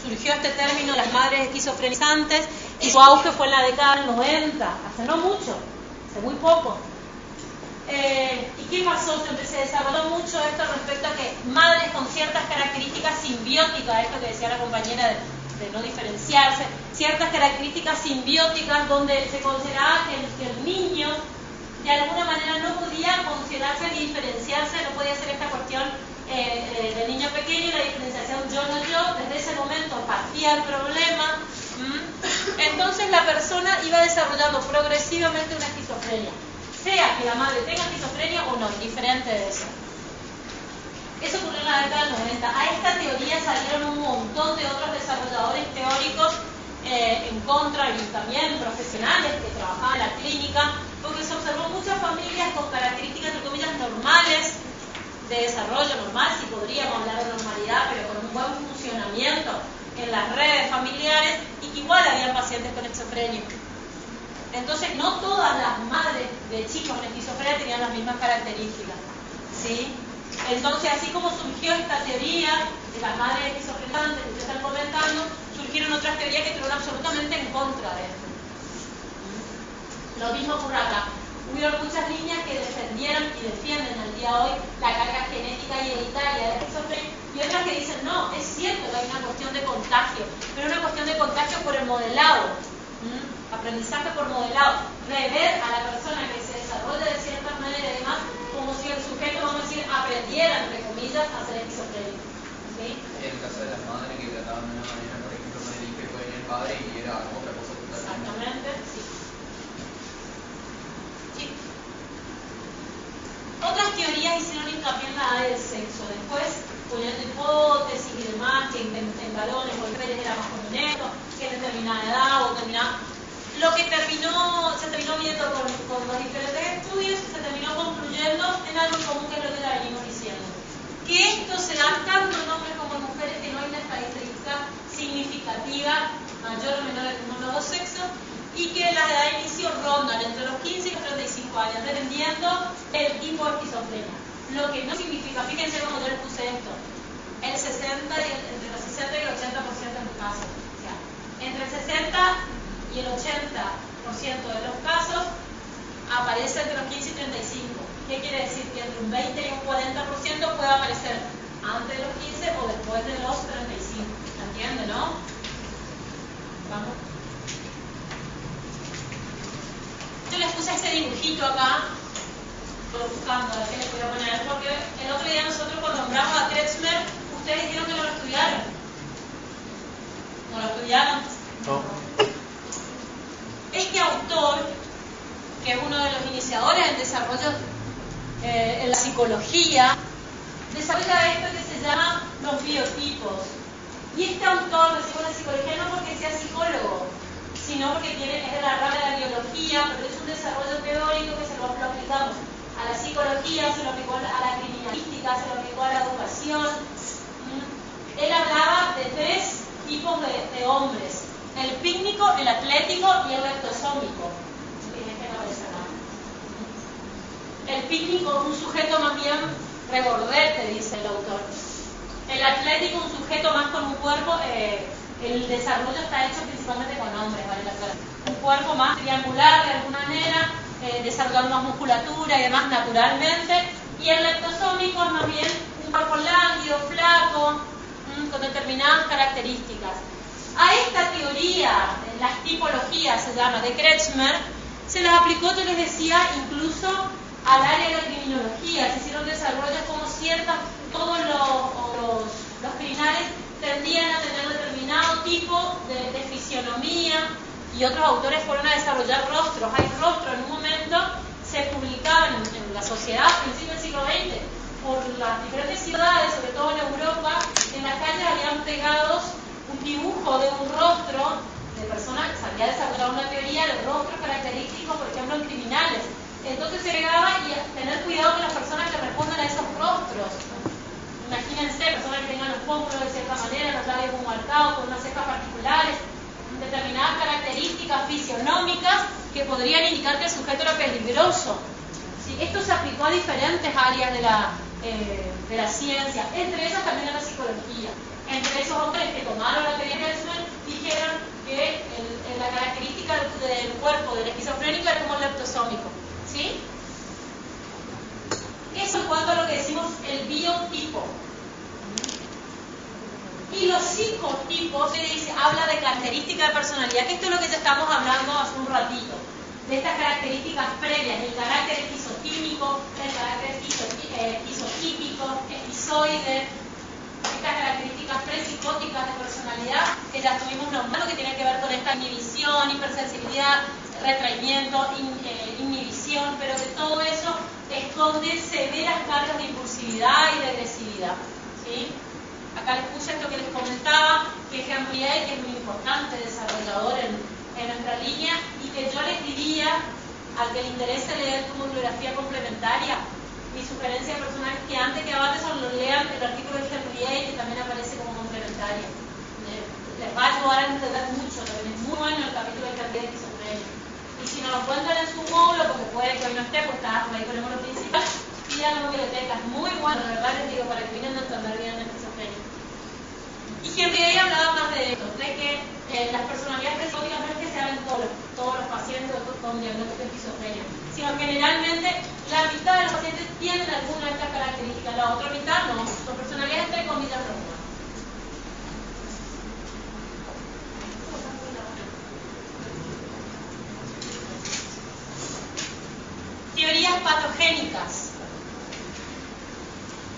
surgió este término de las madres esquizofrenizantes y su auge fue en la década del 90, hace no mucho, hace muy poco. ¿Y qué pasó? Se desarrolló mucho esto respecto a que madres con ciertas características simbióticas, esto que decía la compañera de no diferenciarse, ciertas características simbióticas donde se consideraba que el niño de alguna manera no podía considerarse ni diferenciarse, no podía ser esta cuestión del niño pequeño, la diferenciación yo no yo, desde ese momento partía el problema. Entonces la persona iba desarrollando progresivamente una esquizofrenia, sea que la madre tenga esquizofrenia o no, indiferente de eso. Eso ocurrió en la década del 90. A esta teoría salieron un montón de otros desarrolladores teóricos en contra y también profesionales que trabajaban en la clínica, porque se observó muchas familias con características, entre comillas, normales, de desarrollo normal, si podríamos hablar de normalidad, pero con un buen funcionamiento en las redes familiares, y que igual había pacientes con esquizofrenia. Entonces, no todas las madres de chicos con esquizofrenia tenían las mismas características, ¿sí? Entonces, así como surgió esta teoría de las madres esquizofrenizantes que ustedes están comentando, surgieron otras teorías que estuvieron absolutamente en contra de esto. Lo mismo ocurre acá. Hubieron muchas líneas que defendieron y defienden al día de hoy la carga genética y hereditaria de esquizofrenia, y otras que dicen, no, es cierto que hay una cuestión de contagio, pero una cuestión de contagio por el modelado. Aprendizaje por modelado, rever a la persona que se desarrolla de cierta manera y demás, como si el sujeto, vamos a decir, aprendiera, entre comillas, a ser esquizofrénico. ¿Sí?
En el caso de las madres que trataban de una manera, por ejemplo, con el hijo y con el padre, y era otra cosa totalmente.
Exactamente, sí. Sí. Otras teorías hicieron hincapié en la edad del sexo. Después, poniendo hipótesis y demás, que en varones o mujeres era más común esto, que en determinada edad o determinada. Lo que se terminó viendo con los diferentes estudios, se terminó concluyendo en algo común, que es lo que ya venimos diciendo. Que esto se da tanto en hombres como en mujeres, que no hay una estadística significativa, mayor o menor en uno de los dos sexos, y que la edad de inicio rondan entre los 15 y los 35 años, dependiendo del tipo de esquizofrenia. Lo que no significa, fíjense cómo yo les puse esto, entre los 60 y el 80% de los casos. O sea, entre el 60 y el 80% de los casos aparece entre los 15 y 35. ¿Qué quiere decir? Que entre un 20 y un 40% puede aparecer antes de los 15 o después de los 35. ¿Entiende, no? Vamos. Yo les puse ese dibujito acá, estoy buscando a ver qué les voy a poner, porque el otro día nosotros cuando nombramos a Kretschmer, ustedes dijeron que no lo estudiaron. ¿No lo estudiaron?
No.
Este autor, que es uno de los iniciadores del desarrollo en la psicología, desarrolla esto que se llama los biotipos. Y este autor recibe la psicología no porque sea psicólogo, sino porque es de la rama de la biología, pero es un desarrollo teórico que se lo aplicamos a la psicología, se lo aplicó a la criminalística, se lo aplicó a la educación. Él hablaba de 3 tipos de hombres: el pícnico, el atlético y el leptosómico. El pícnico, un sujeto más bien regordete, dice el autor. El atlético, un sujeto más con un cuerpo, el desarrollo está hecho principalmente con hombres, ¿vale? Un cuerpo más triangular de alguna manera, desarrollando más musculatura y demás naturalmente. Y el leptosómico es más bien un cuerpo lánguido, flaco, con determinadas características. A esta teoría las tipologías, se llama, de Kretschmer, se las aplicó, yo les decía, incluso al área de la criminología. Se hicieron desarrollos como todos los criminales tendían a tener determinado tipo de fisionomía, y otros autores fueron a desarrollar rostros. Hay rostros, en un momento se publicaban en la sociedad a principios del siglo XX, por las diferentes ciudades, sobre todo en Europa, en las calles habían pegados un dibujo de un rostro de persona que se había desarrollado una teoría de rostros característicos, por ejemplo, en criminales. Entonces se pegaba y tener cuidado con las personas que respondan a esos rostros. Imagínense, personas que tengan los pómulos de cierta manera, los labios muy marcados, con unas cejas particulares, determinadas características fisionómicas que podrían indicar que el sujeto era peligroso. ¿Sí? Esto se aplicó a diferentes áreas de la ciencia, entre esas también a la psicología. Entre esos hombres que tomaron la teoría de Kretschmer dijeron que la característica del cuerpo del esquizofrénico era como leptosómico. ¿Sí? Eso en cuanto a lo que decimos el biotipo. Y los psicotipos, se dice, habla de características de personalidad, que esto es lo que ya estamos hablando hace un ratito, de estas características previas, el carácter esquizotímico, el carácter esquizotípico, esquizoide, estas características prepsicóticas de personalidad que ya estuvimos nombrando, que tienen que ver con esta inhibición, hipersensibilidad, retraimiento, inhibición, pero que todo eso esconde severas cargas de impulsividad y de agresividad. ¿Sí? Acá les puse esto que les comentaba, que es Henriette, que es muy importante desarrollador en nuestra línea, y que yo les diría, al que le interese leer como bibliografía complementaria, mi sugerencia personal es que antes que a Bateson lo lean el artículo de Henriette, que también aparece como complementario. Les va a ayudar a entender mucho, también es muy bueno el capítulo de Henriette que sobre ello. Y si no lo encuentran en su módulo, porque puede que hoy no esté, pues está ahí con el módulo principal, pidan una biblioteca, es muy bueno, de verdad les digo, para que vienen a entender bien el esquizofrénico. Y Henriette hablaba más de esto, de que las personalidades prepsicóticas no es que se hablen todos los pacientes con diagnóstico de esquizofrenia, sino que generalmente la mitad de los pacientes tienen alguna de estas características, la otra mitad no, son personalidades entre comillas normales. Teorías patogénicas.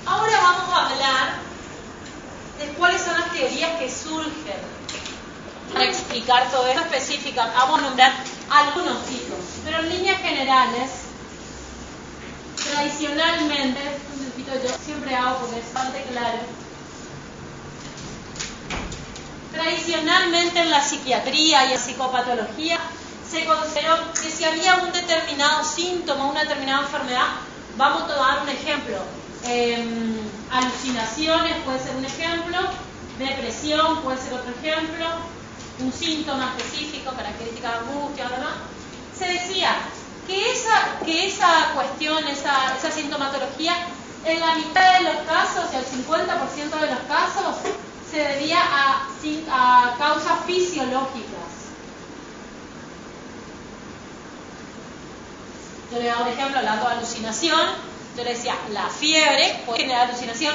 Ahora vamos a hablar de cuáles son las teorías que surgen para explicar todo esto específico. Vamos a nombrar algunos tipos, pero en líneas generales, tradicionalmente, un poquito yo siempre hago porque es bastante claro, tradicionalmente en la psiquiatría y en psicopatología se consideró que si había un determinado síntoma, una determinada enfermedad, vamos a dar un ejemplo, alucinaciones puede ser un ejemplo, depresión puede ser otro ejemplo, un síntoma específico, característica de angustia o demás, se decía que esa cuestión, esa sintomatología, en la mitad de los casos, y el 50% de los casos, se debía a causas fisiológicas. Yo le daba un ejemplo, hablando de alucinación, yo le decía, la fiebre puede generar alucinación.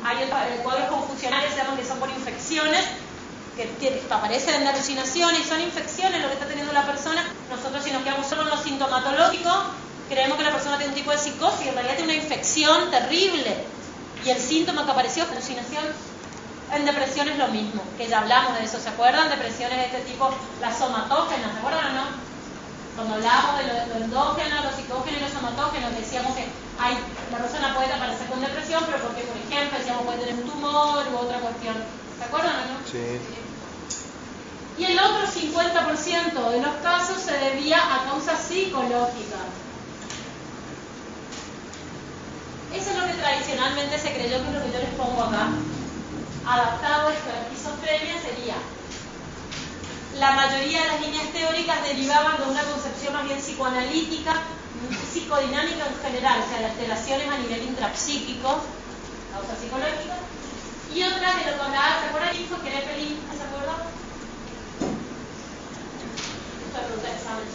Hay otros cuadros confusionales que son por infecciones, que aparecen en la alucinación y son infecciones lo que está teniendo la persona. Nosotros, si nos quedamos solo en lo sintomatológico, creemos que la persona tiene un tipo de psicosis, en realidad tiene una infección terrible. Y el síntoma que apareció, alucinación. En depresión es lo mismo, que ya hablamos de eso, ¿se acuerdan? Depresiones de este tipo, las somatógenas, ¿se acuerdan o no? Cuando hablábamos de lo endógeno, lo psicógeno y lo somatógeno, decíamos que la persona puede aparecer con depresión, pero porque, por ejemplo, decíamos puede tener un tumor u otra cuestión. ¿Se acuerdan o no? Sí. Y el otro 50% de los casos se debía a causas psicológicas. Eso es lo que tradicionalmente se creyó, que es lo que yo les pongo acá. Adaptado a esto a la esquizofrenia sería: la mayoría de las líneas teóricas derivaban de una concepción más bien psicoanalítica, psicodinámica en general, o sea, de alteraciones a nivel intrapsíquico, causas psicológicas, y otras de lo que hablaba, ¿se acuerdan? Dijo que Krepelin, ¿se acuerdan? Esta pregunta de examen.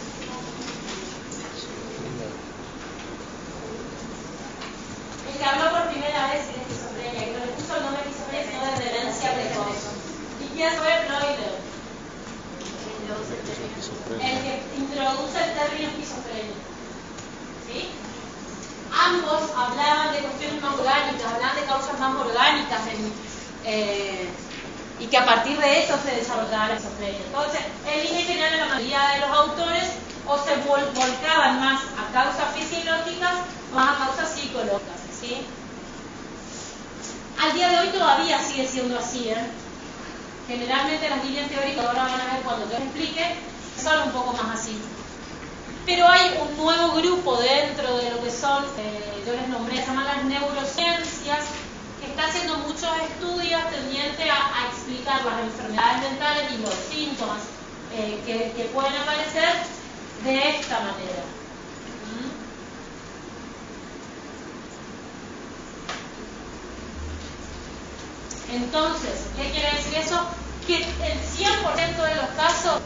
El que habló por primera vez de esquizofrenia, que no le puso el nombre de esquizofrenia, sino de demencia precoz. ¿Y quién fue Freud?
esquizofrenia.
El que introduce el término esquizofrenia. ¿Sí? Ambos hablaban de cuestiones más orgánicas, hablaban de causas más orgánicas y que a partir de eso se desarrollaba la esquizofrenia. Entonces, en línea general, la mayoría de los autores o se volcaban más a causas fisiológicas más a causas psicológicas. ¿Sí? Al día de hoy todavía sigue siendo así. Generalmente las líneas teóricas, ahora van a ver cuando yo les explique, son un poco más así. Pero hay un nuevo grupo dentro de lo que son, yo les nombré, se llaman las neurociencias, que está haciendo muchos estudios tendientes a explicar las enfermedades mentales y los síntomas que pueden aparecer de esta manera. Entonces, ¿qué quiere decir eso? Que el 100% de los casos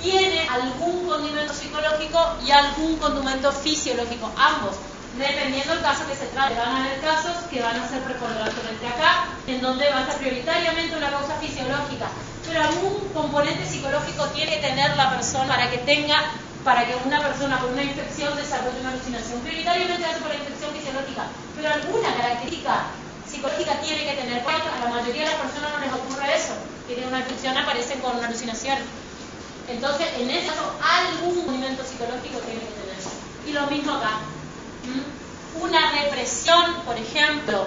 tiene algún condimento psicológico y algún condimento fisiológico, ambos, dependiendo del caso que se trate. Van a haber casos que van a ser preponderantemente acá, en donde va a ser prioritariamente una causa fisiológica, pero algún componente psicológico tiene que tener la persona para que una persona con una infección desarrolle una alucinación. Prioritariamente va a ser por la infección fisiológica, pero alguna característica psicológica tiene que tener. A la mayoría de las personas no les ocurre eso, tienen una infección, aparecen con una alucinación. Entonces, en ese caso, algún movimiento psicológico tiene que tener. Y lo mismo acá. Una represión, por ejemplo,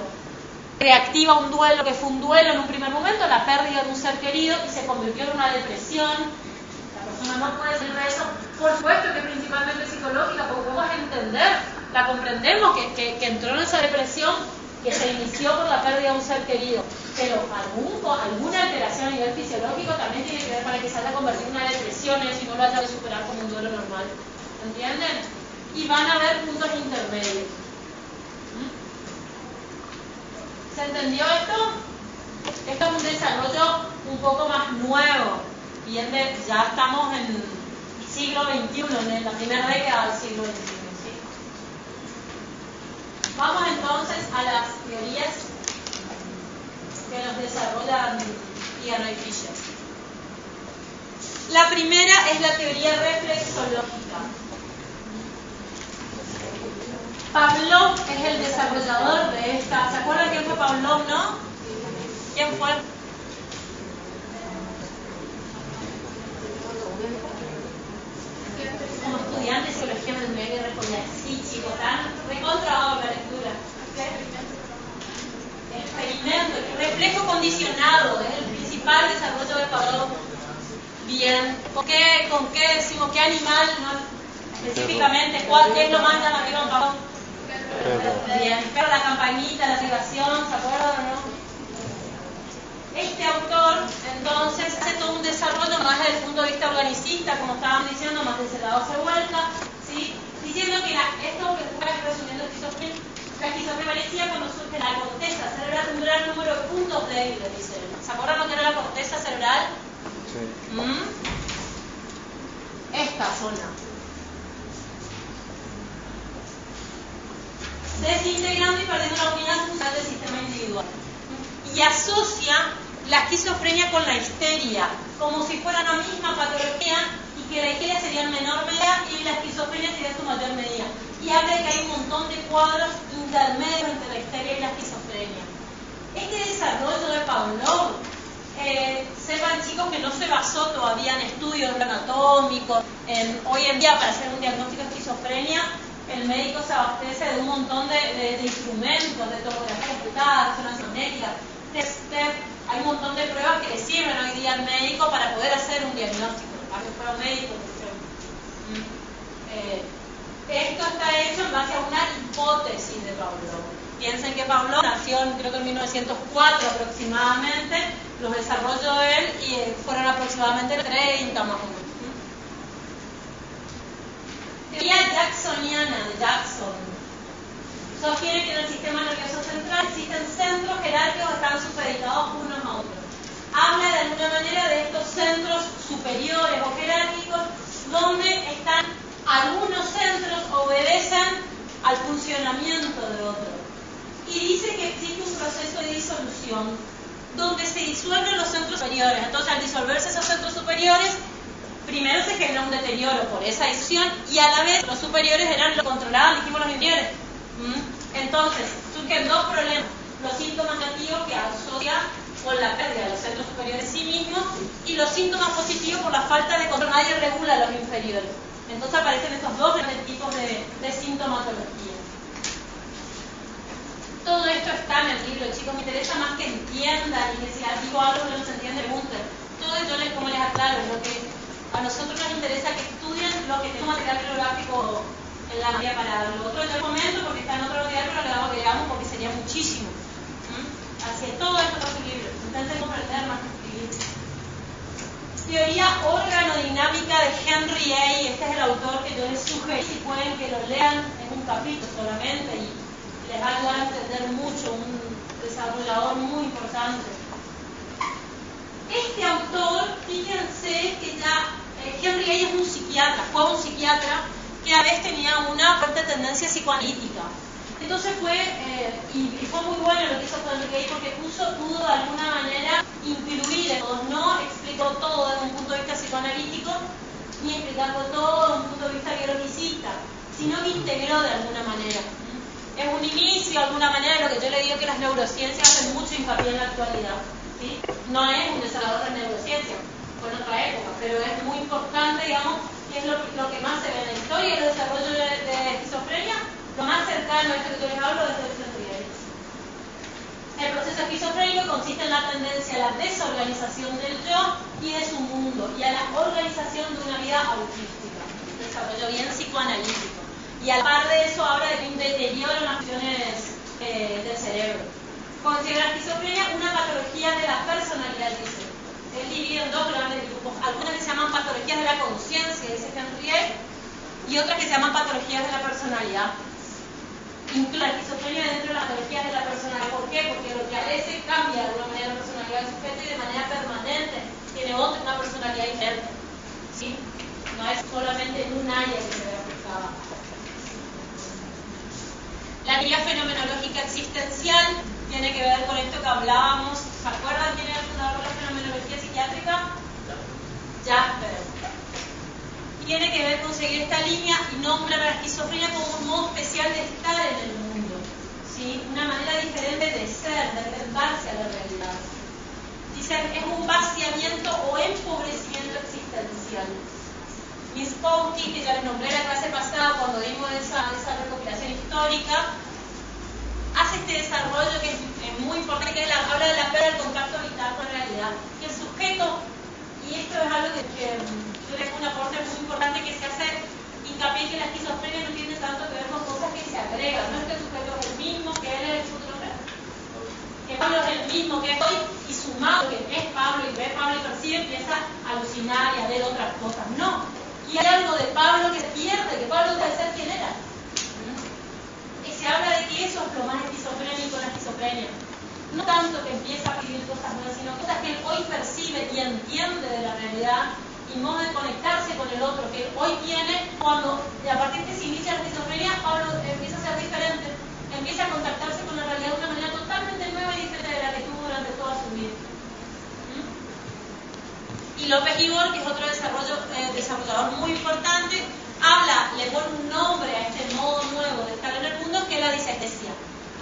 reactiva un duelo que fue un duelo en un primer momento, la pérdida de un ser querido, y se convirtió en una depresión. La persona no puede salir de eso. Por supuesto que principalmente psicológica, porque podemos entender, la comprendemos, que entró en esa depresión que se inició por la pérdida de un ser querido, pero alguna alteración a nivel fisiológico también tiene que ver para que se haya convertido en una depresión y no lo haya de superar como un duelo normal. ¿Entienden? Y van a haber puntos intermedios. ¿Se entendió esto? Esto es un desarrollo un poco más nuevo. Ya estamos en el siglo XXI, en la primera década del siglo XXI. Vamos entonces a las teorías que nos desarrollan Ian y Fisher. La primera es la teoría reflexológica. Pavlov es el desarrollador de esta. ¿Se acuerdan quién fue Pavlov, no? ¿Quién fue? Como estudiante de psicología me tendría que responder, sí, chicos, están recontrabados la lectura. Experimento, reflejo condicionado, es el principal desarrollo de Pavlov. Bien, ¿con qué decimos? ¿Qué animal? No, específicamente, ¿qué es lo más llamativo en Pavlov? Bien, pero la campañita, la activación, ¿se acuerdan o no? Este autor, entonces, hace todo un desarrollo más desde el punto de vista organicista, como estaban diciendo, más de ese lado se vuelta, ¿sí? Diciendo que esto que fue resumiendo la esquizofrenia parecía cuando surge la corteza cerebral, un gran número de puntos débiles, dice él. ¿Se acuerdan lo que era la corteza cerebral? Sí. Esta zona. Desintegrando y perdiendo la unidad funcional del sistema individual. Y asocia la esquizofrenia con la histeria, como si fuera una misma patología y que la histeria sería en menor medida y la esquizofrenia sería su mayor medida. Y habla de que hay un montón de cuadros intermedios entre la histeria y la esquizofrenia. Este desarrollo de Pavlov, sepan chicos que no se basó todavía en estudios anatómicos. Hoy en día para hacer un diagnóstico de esquizofrenia el médico se abastece de un montón de instrumentos, de tomografía computada, resonancia magnética, hay un montón de pruebas que le sirven hoy día al médico para poder hacer un diagnóstico, para que fuera un médico, por ejemplo. Esto está hecho en base a una hipótesis de Pavlov. Piensen que Pavlov nació creo que en 1904 aproximadamente, los desarrollos de él y fueron aproximadamente 30 más o menos. Teoría jacksoniana de Jackson sostiene que en el sistema nervioso central existen centros jerárquicos que están supeditados unos a otros. Habla de alguna manera de estos centros superiores o jerárquicos donde están algunos centros obedecen al funcionamiento de otros. Y dice que existe un proceso de disolución donde se disuelven los centros superiores. Entonces, al disolverse esos centros superiores, primero se genera un deterioro por esa decisión y a la vez los superiores eran los que controlaban, dijimos, los inferiores. Entonces, surgen dos problemas. Los síntomas negativos que asocia con la pérdida de los centros superiores en sí mismos y los síntomas positivos por la falta de control. Nadie regula a los inferiores. Entonces aparecen estos dos tipos de sintomatología. Todo esto está en el libro, chicos. Me interesa más que entiendan y que si digo algo que no se entiende, pregunten. Todo esto, como les aclaro, lo que a nosotros nos interesa que estudien lo que tenemos material bibliográfico en la materia para lo otro. Yo comento porque está en otro material, pero le damos que digamos porque sería muchísimo. Así es, todo esto está en su libro. Intenten comprender más que escribir. Teoría organodinámica de Henry A. Este es el autor que yo les sugerí, si pueden que lo lean, es un capítulo solamente y les va a ayudar a entender mucho, un desarrollador muy importante. Este autor, fíjense que ya Henry A. es un psiquiatra, fue un psiquiatra que a veces tenía una fuerte tendencia psicoanalítica. Entonces fue, y fue muy bueno lo que hizo Henry A. porque pudo de alguna manera incluir en todos, no explicó todo desde un punto de vista psicoanalítico, ni explicarlo todo desde un punto de vista biologicista, sino que integró de alguna manera. Es un inicio, de alguna manera, lo que yo le digo que las neurociencias hacen mucho hincapié en la actualidad. ¿Sí? No es un desarrollador de neurociencia, fue en otra época, pero es muy importante, digamos, que es lo que más se ve en la historia y el desarrollo de esquizofrenia. Lo más cercano a esto que yo les hablo es el Henry A. El proceso esquizofrénico consiste en la tendencia a la desorganización del yo y de su mundo y a la organización de una vida autística. Desarrollo bien psicoanalítico. Y a la par de eso habla de un deterioro en las funciones del cerebro. Considera la esquizofrenia una patología de la personalidad, dice. Él divide en dos grandes grupos. Algunas que se llaman patologías de la conciencia, dice Henry A., y otras que se llaman patologías de la personalidad. Incluye la esquizofrenia dentro de las patologías de la personalidad. ¿Por qué? Porque lo que a veces cambia de alguna manera la personalidad del sujeto y de manera permanente tiene una personalidad diferente. ¿Sí? No es solamente en un área que se ve afectada. La teoría fenomenológica existencial tiene que ver con esto que hablábamos. ¿Se acuerdan quién era el fundador de la fenomenología psiquiátrica? Jasper. Tiene que ver con seguir esta línea y nombra a la esquizofrenia como un modo especial de estar en el mundo, ¿sí? Una manera diferente de ser, de enfrentarse a la realidad. Dice, es un vaciamiento o empobrecimiento existencial. Miss Pouty, que ya les nombré la clase pasada cuando dimos esa recopilación histórica, hace este desarrollo que es muy importante, que habla de la pérdida del contacto vital con la realidad. Y el sujeto, y esto es algo que yo le pongo un aporte muy importante, que se hace hincapié que la esquizofrenia no tiene tanto que ver con cosas que se agregan. No es que el sujeto es el mismo que él es el futuro, que Pablo es el mismo que es hoy, y sumado que es Pablo y ve Pablo y percibe, empieza a alucinar y a ver otras cosas. No. Y hay algo de Pablo que se pierde, que Pablo debe ser quien era. Y se habla de que eso es lo más esquizofrénico en la esquizofrenia. No tanto que empieza a vivir cosas nuevas, sino cosas que él hoy percibe y entiende de la realidad y modo de conectarse con el otro que hoy tiene, cuando a partir de que se inicia la esquizofrenia, Pablo empieza a ser diferente, empieza a contactarse con la realidad de una manera totalmente nueva y diferente de la que tuvo durante toda su vida. Y López Ibor, que es otro desarrollador muy importante, le pone un nombre a este modo nuevo de estar en el mundo, que es la disestesia.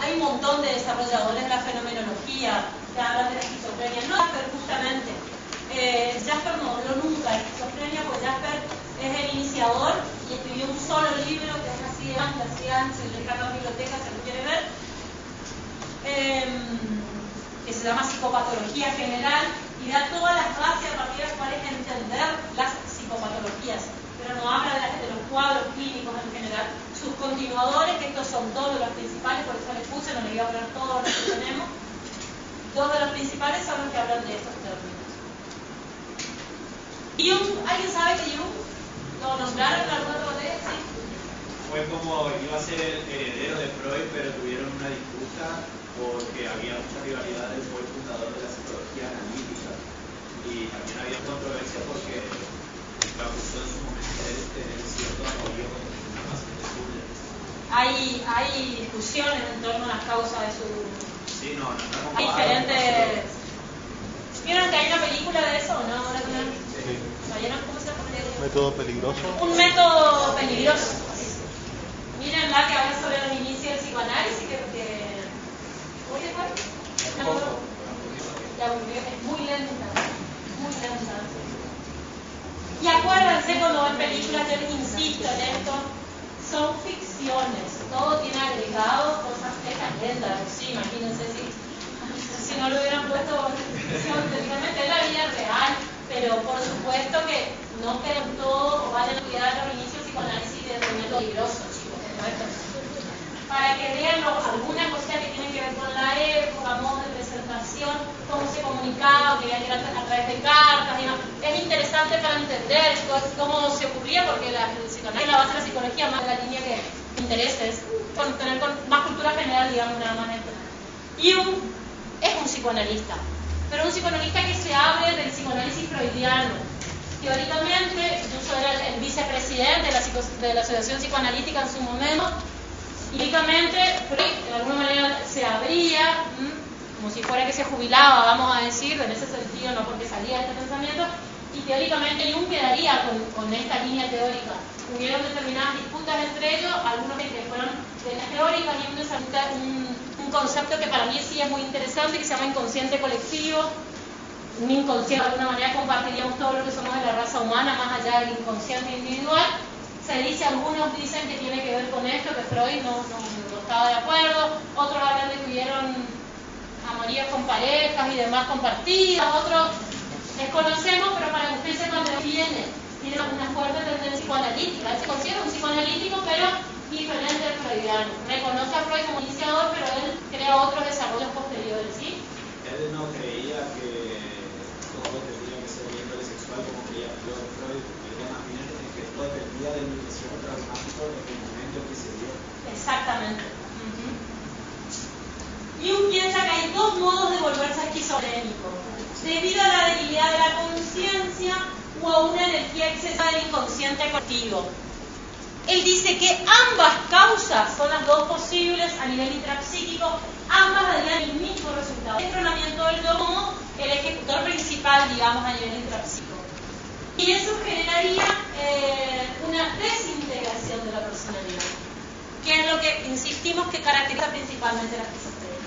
Hay un montón de desarrolladores de la fenomenología que hablan de la esquizofrenia. No Jasper, justamente. Jasper no habló nunca de esquizofrenia, porque Jasper es el iniciador y escribió un solo libro que es así de ancho, y está en la biblioteca, si lo quiere ver, que se llama Psicopatología General, y da todas las bases a partir de las cuales entender las psicopatologías, pero no habla de los cuadros clínicos en general. Sus continuadores, que estos son dos de los principales, por eso les puse, no les voy a hablar todos los que tenemos, dos de los principales son los que hablan de estos términos. Jung, ¿alguien sabe que Jung lo nombraron algún otro de? ¿Sí?
Fue como iba a ser el heredero de Freud, pero tuvieron una disputa porque había mucha rivalidad del fundador de la psicología analítica, y también había controversia porque lo acusó en su momento de tener cierto apoyo con una paciente suya.
Hay discusiones en torno a las causas de su...
Sí, no
hay diferentes... ¿Vieron que hay una película de eso o no? ¿La vieron? ¿Cómo se llama?
¿Método peligroso?
Un método peligroso. Miren la que habla sobre los inicios del psicoanálisis, ¿oye cuál? Es muy lenta, muy lenta. Y acuérdense cuando ven películas, yo les insisto en esto, son ficciones, todo tiene agregados, cosas leyendas, sí, imagínense si no lo hubieran puesto ficción, técnicamente es la vida real, pero por supuesto que no queden todo o vayan a cuidar los inicios psicoanálisis de método peligroso, chicos, para que vean alguna cosa que tiene que ver con la época, modo de presentación, cómo se comunicaba, que era a través de cartas, y no. Es interesante para entender cómo se ocurría, porque la psicoanálisis es la base de la psicología, más de la línea que intereses, con tener más cultura general, digamos, nada más esto. Jung es un psicoanalista, pero un psicoanalista que se abre del psicoanálisis freudiano. Teóricamente, incluso era el vicepresidente de la Asociación Psicoanalítica en su momento. Teóricamente, de alguna manera se abría, como si fuera que se jubilaba, vamos a decir, en ese sentido, no porque salía de este pensamiento, y teóricamente Jung quedaría con esta línea teórica. Hubieron determinadas disputas entre ellos, algunos que fueron de las teóricas, y un concepto que para mí sí es muy interesante, que se llama inconsciente colectivo. Un inconsciente, de alguna manera compartiríamos todo lo que somos de la raza humana, más allá del inconsciente individual. Se dice, algunos dicen que tiene que ver con esto, que Freud no estaba de acuerdo, otros hablan de que hubieron amoríos con parejas y demás compartidas, otros desconocemos, pero para que usted sepa de dónde tiene una fuerte tendencia psicoanalítica. Él se considera un psicoanalítico, pero diferente al freudiano. Reconoce a Freud como iniciador, pero él crea otros desarrollos posteriores, ¿sí?
Él no creía que todo tendría que ser índole sexual como creía Freud, creía más bien que todo dependía del inicio traumático en el momento que se dio.
Exactamente. Jung piensa que hay dos modos de volverse esquizofrénico, debido a la debilidad de la conciencia o a una energía excesiva del inconsciente colectivo. Él dice que ambas causas son las dos posibles a nivel intrapsíquico, ambas darían el mismo resultado. El entrenamiento del yo como el ejecutor principal, digamos, a nivel intrapsíquico. Y eso generaría una desintegración de la personalidad, que es lo que insistimos que caracteriza principalmente la esquizofrenia.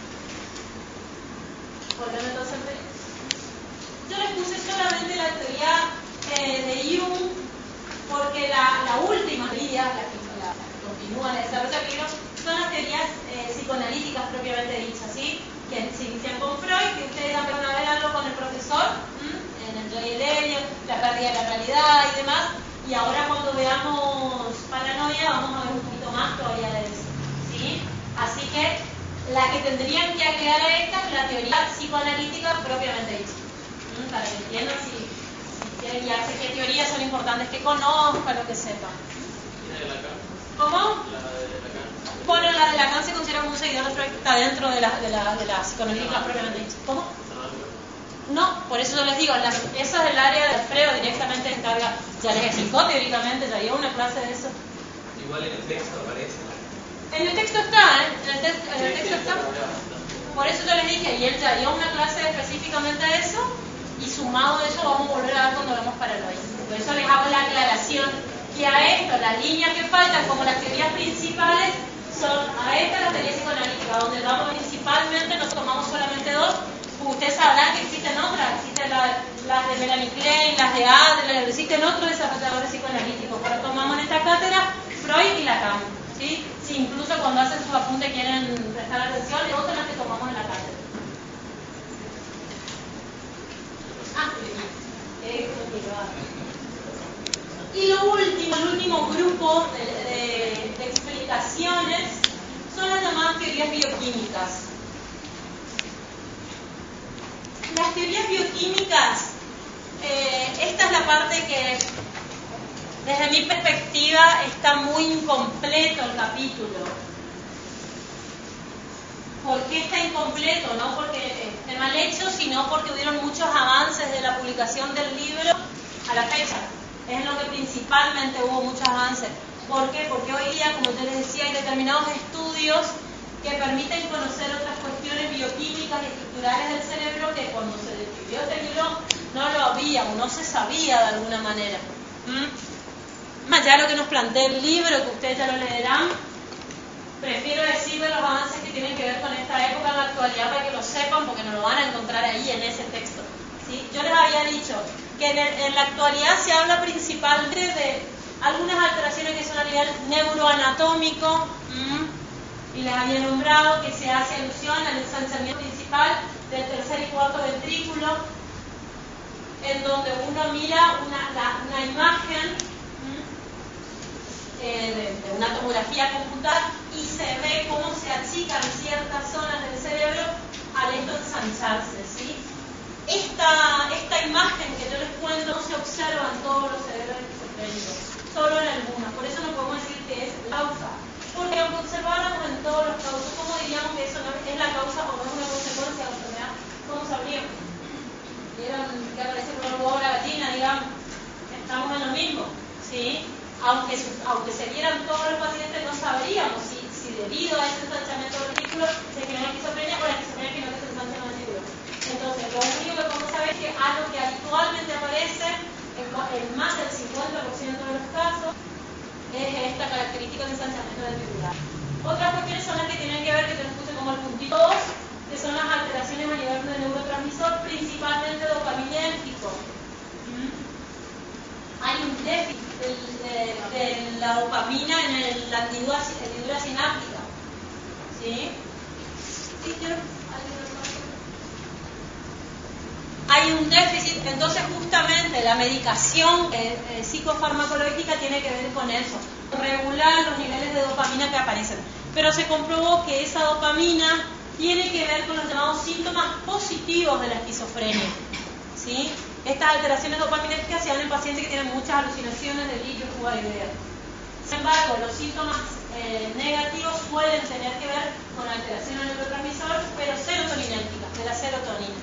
Volvemos entonces al proyecto. Yo les puse solamente la teoría de Jung, porque la última teoría, la que continúa en el desarrollo del libro, son las teorías psicoanalíticas propiamente dichas, ¿sí? Que se inician con Freud, que ustedes han podido ver algo con el profesor, en el Yo y el Elliot, la pérdida de la realidad y demás, y ahora cuando veamos paranoia vamos a ver un poquito más todavía de eso, ¿sí? Así que la que tendrían que agregar a esta es la teoría psicoanalítica propiamente dicha, para que entiendan si quieren guiarse qué teorías son importantes que conozcan o que sepan.
¿Y la de Lacan?
¿Cómo?
La de Lacan.
Bueno, la de Lacan se considera como un seguidor de Freud, está dentro de la psicoanalítica propiamente dicha. ¿Cómo? No, por eso yo les digo, eso es el área de Freud, directamente encarga, ya les explicó teóricamente, ya dio una clase de eso.
Igual en el texto aparece.
En el texto está, en el texto está. Por eso yo les dije, y él ya dio una clase específicamente de eso, y sumado a eso vamos a volver a ver cuando hablamos paranoia. Por eso les hago la aclaración que a esto, las líneas que faltan como las teorías principales, son a esta la teoría psicoanalítica, donde vamos principalmente, nos tomamos solamente dos. Ustedes sabrán que existen otras, existen las de Melanie Klein, las de Adler, existen otros desarrolladores psicoanalíticos, pero tomamos en esta cátedra Freud y Lacan, ¿sí? Si incluso cuando hacen sus apuntes quieren prestar atención, son las que tomamos en la cátedra. Y lo último, el último grupo de explicaciones son las llamadas teorías bioquímicas. Las teorías bioquímicas, esta es la parte que desde mi perspectiva está muy incompleto el capítulo. ¿Por qué está incompleto? No porque esté mal hecho, sino porque hubieron muchos avances de la publicación del libro a la fecha. Es en lo que principalmente hubo muchos avances. ¿Por qué? Porque hoy día, como yo les decía, hay determinados estudios que permiten conocer otras cuestiones bioquímicas y estructurales del cerebro que cuando se describió este libro no lo había o no se sabía de alguna manera. Más allá de lo que nos plantea el libro, que ustedes ya lo leerán, prefiero decir de los avances que tienen que ver con esta época en la actualidad para que lo sepan, porque no lo van a encontrar ahí en ese texto. ¿Sí? Yo les había dicho que en la actualidad se habla principalmente de algunas alteraciones que son a nivel neuroanatómico, y les había nombrado que se hace alusión al ensanchamiento principal del tercer y cuarto ventrículo, en donde uno mira una imagen de una tomografía computada y se ve cómo se achican ciertas zonas del cerebro al esto ensancharse, ¿sí? Esta imagen que yo les cuento no se observa en todos los cerebros esquizofrénicos, solo en algunos. Por eso no podemos decir que es la causa, porque aunque observáramos en todos los casos, ¿cómo diríamos que eso no es la causa o no es una consecuencia de la enfermedad? ¿Cómo sabríamos? ¿Vieron que aparece por el huevo de la gallina? Digamos, estamos en lo mismo, ¿sí? Aunque se vieran todos los pacientes, no sabríamos si debido a ese ensanchamiento del ventrículo se genera esquizofrenia o la esquizofrenia que no se ensancha el ventrículo. Entonces, lo único que podemos saber es que algo que habitualmente aparece en más del 50% de los casos es esta característica de ensanchamiento ventricular. Otras cuestiones son las que tienen que ver, que yo les puse como el puntito 2, que son las alteraciones a nivel de neurotransmisor, principalmente dopaminérgico. Hay un déficit de la dopamina en la hendidura sináptica. ¿Sí? Hay un déficit, entonces justamente la medicación psicofarmacológica tiene que ver con eso, regular los niveles de dopamina que aparecen. Pero se comprobó que esa dopamina tiene que ver con los llamados síntomas positivos de la esquizofrenia. ¿Sí? Estas alteraciones dopaminérgicas se dan en pacientes que tienen muchas alucinaciones, delirios, fuga de ideas. Sin embargo, los síntomas negativos suelen tener que ver con alteraciones del neurotransmisor, pero serotoninérgicas, de la serotonina.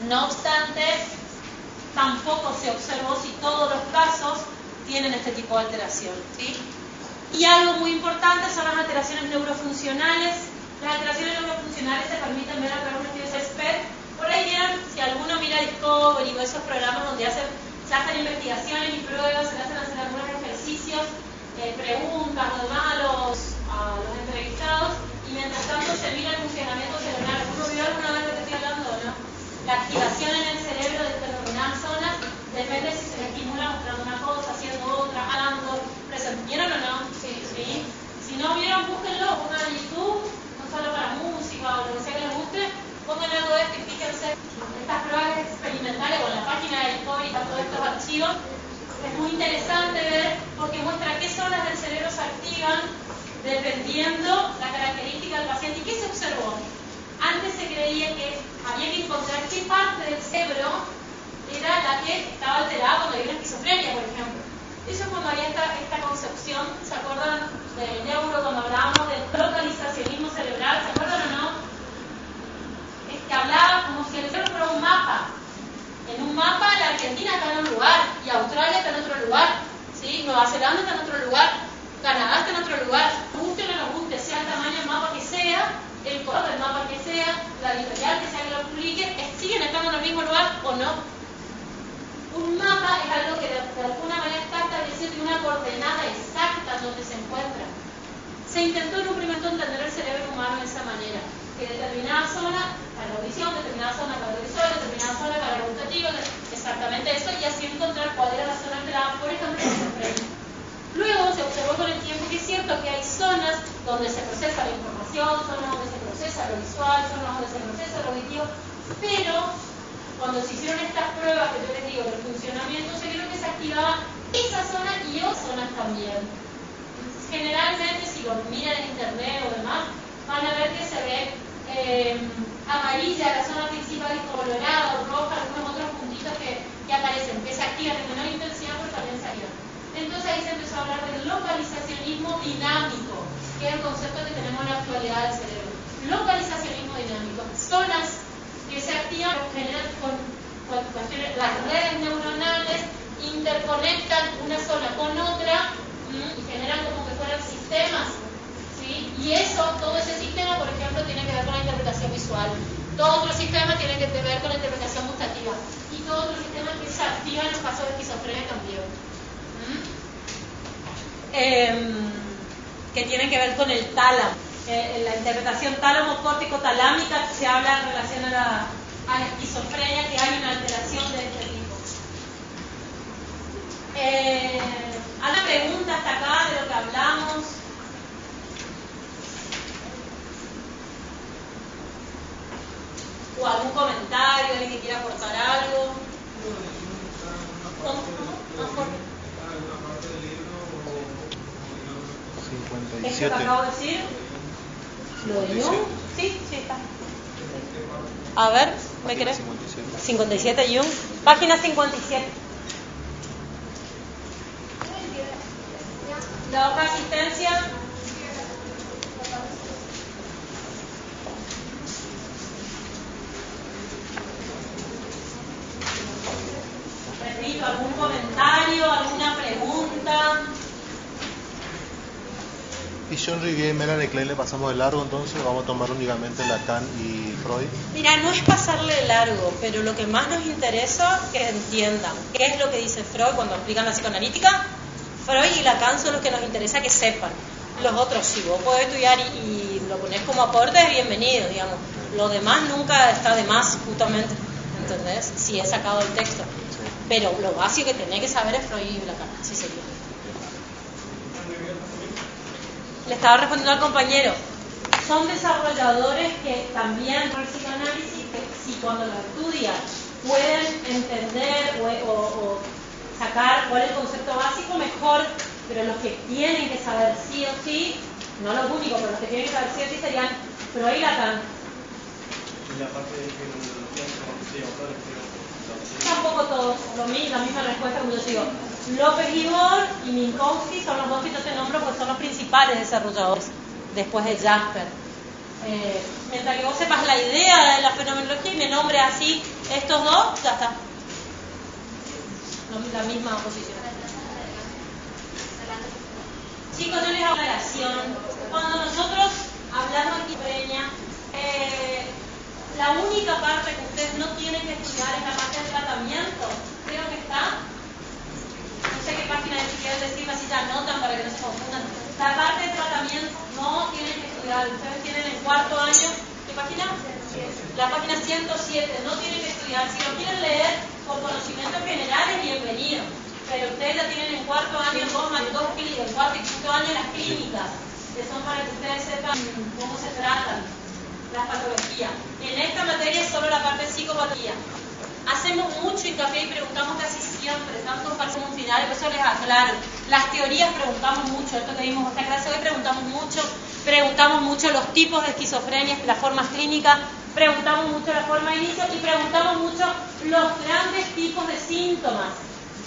No obstante, tampoco se observó si todos los casos tienen este tipo de alteración, ¿sí? Y algo muy importante son las alteraciones neurofuncionales. Las alteraciones neurofuncionales se permiten ver a través de estudios SPECT. Por ahí vieron, si alguno mira Discovery o esos programas donde se hacen investigaciones y pruebas, se le hacen hacer algunos ejercicios, preguntas o demás a los entrevistados, y mientras tanto se mira el funcionamiento cerebral. ¿Uno vio alguna vez lo que estoy hablando o no? La activación en el cerebro de determinadas zonas depende si se le estimula mostrando una cosa, haciendo otra, hablando, ¿vieron o no? Sí. Si no vieron, búsquenlo, pongan en YouTube, no solo para música o lo que sea que les guste, pongan algo de esto y fíjense estas pruebas experimentales o en la página de Discovery están todos estos archivos. Es muy interesante ver porque muestra qué zonas del cerebro se activan dependiendo la característica del paciente. ¿Y qué se observó? Antes se creía que había que encontrar qué parte del cerebro era la que estaba alterada cuando había una esquizofrenia, por ejemplo. Eso es cuando había esta concepción, ¿se acuerdan del neuro cuando hablábamos del localizacionismo cerebral? ¿Se acuerdan o no? Que hablaba como si el cerebro fuera un mapa. En un mapa la Argentina está en un lugar y Australia está en otro lugar, ¿sí? Nueva Zelanda está en otro lugar, Canadá está en otro lugar. Guste o no nos guste, sea el tamaño del mapa que sea, el color del mapa que sea, la editorial que sea que lo publique, siguen estando en el mismo lugar o no. Un mapa es algo que de alguna manera está establecido, tiene una coordenada exacta donde se encuentra. Se intentó en un primer momento entender el cerebro humano de esa manera, que determinada zona para la audición, determinada zona para el visual, determinada zona para el gustativo, exactamente eso, y así encontrar cuál era la zona alterada, por ejemplo, en esquizofrenia. Luego se observó con el tiempo que es cierto que hay zonas donde se procesa la información, zonas donde se procesa lo visual, zonas donde se procesa lo auditivo, pero cuando se hicieron estas pruebas que yo les digo del funcionamiento, se vieron que se activaba esa zona y otras zonas también. Generalmente, si lo miran en internet o demás, van a ver que se ve amarilla la zona principal y colorada o roja, algunos otros puntitos que aparecen, que se activan en menor intensidad pero también se activan. Entonces ahí se empezó a hablar del localizacionismo dinámico, que es el concepto que tenemos en la actualidad del cerebro. Localizacionismo dinámico. Zonas que se activan con cuestiones, las redes neuronales interconectan una zona con otra y generan como que fueran sistemas, ¿sí? Y eso, todo ese sistema, por ejemplo, tiene que ver con la interpretación visual. Todo otro sistema tiene que ver con la interpretación gustativa. Y todo otro sistema que se activa cognitiva en los casos de esquizofrenia también. Que tienen que ver con el tálamo. La interpretación tálamo-córtico-talámica se habla en relación a la esquizofrenia, que hay una alteración de este tipo. ¿Alguna pregunta hasta acá de lo que hablamos? ¿O algún comentario? ¿Alguien que quiera aportar algo? ¿Esto que acabo de decir? ¿Lo de Jung? Sí, sí está. A ver, ¿me querés? 57 Jung. Página 57. La hoja de asistencia. Repito, ¿algún comentario? ¿Alguna pregunta?
¿Y John Rivier y Melanie Klein le pasamos de largo entonces? ¿Vamos a tomar únicamente Lacan y Freud?
Mira, no es pasarle de largo, pero lo que más nos interesa es que entiendan qué es lo que dice Freud cuando explican la psicoanalítica. Freud y Lacan son los que nos interesa que sepan. Los otros, si vos podés estudiar y lo ponés como aporte, es bienvenido, digamos. Lo demás nunca está de más, justamente, ¿entendés? Si es sacado del texto. Pero lo básico que tenés que saber es Freud y Lacan, así sería. Le estaba respondiendo al compañero. Son desarrolladores que también por el psicoanálisis, que si cuando lo estudian pueden entender o sacar cuál es el concepto básico, mejor, pero los que tienen que saber sí o sí, no los únicos, pero los que tienen que saber sí o sí serían Freud y Lacan.
Y la parte de fenomenología,
Tampoco todos, la misma respuesta como yo digo. López Gibor y Minkowski son los dos que yo te nombro porque son los principales desarrolladores después de Jasper. Mientras que vos sepas la idea de la fenomenología y me nombre así estos dos, ya está. La misma posición. Chicos, yo les hago una aclaración. Cuando nosotros hablamos de esquizofrenia, la única parte que ustedes no tienen que estudiar es la parte del tratamiento. Creo que está. No sé qué página si quieren decirme, así ya anotan para que no se confundan. La parte de tratamiento no tienen que estudiar. Ustedes tienen en cuarto año. ¿Qué página? La página 107. No tienen que estudiar. Si lo quieren leer por conocimientos generales, bienvenido. Pero ustedes ya tienen en cuarto año en cuarto y quinto año las clínicas, que son para que ustedes sepan cómo se tratan las patologías. En esta materia es solo la parte de psicopatía. Hacemos mucho hincapié y preguntamos casi siempre, tanto para como final, por eso les aclaro. Las teorías preguntamos mucho, esto que vimos en esta clase hoy preguntamos mucho los tipos de esquizofrenia, las formas clínicas, preguntamos mucho la forma de inicio y preguntamos mucho los grandes tipos de síntomas.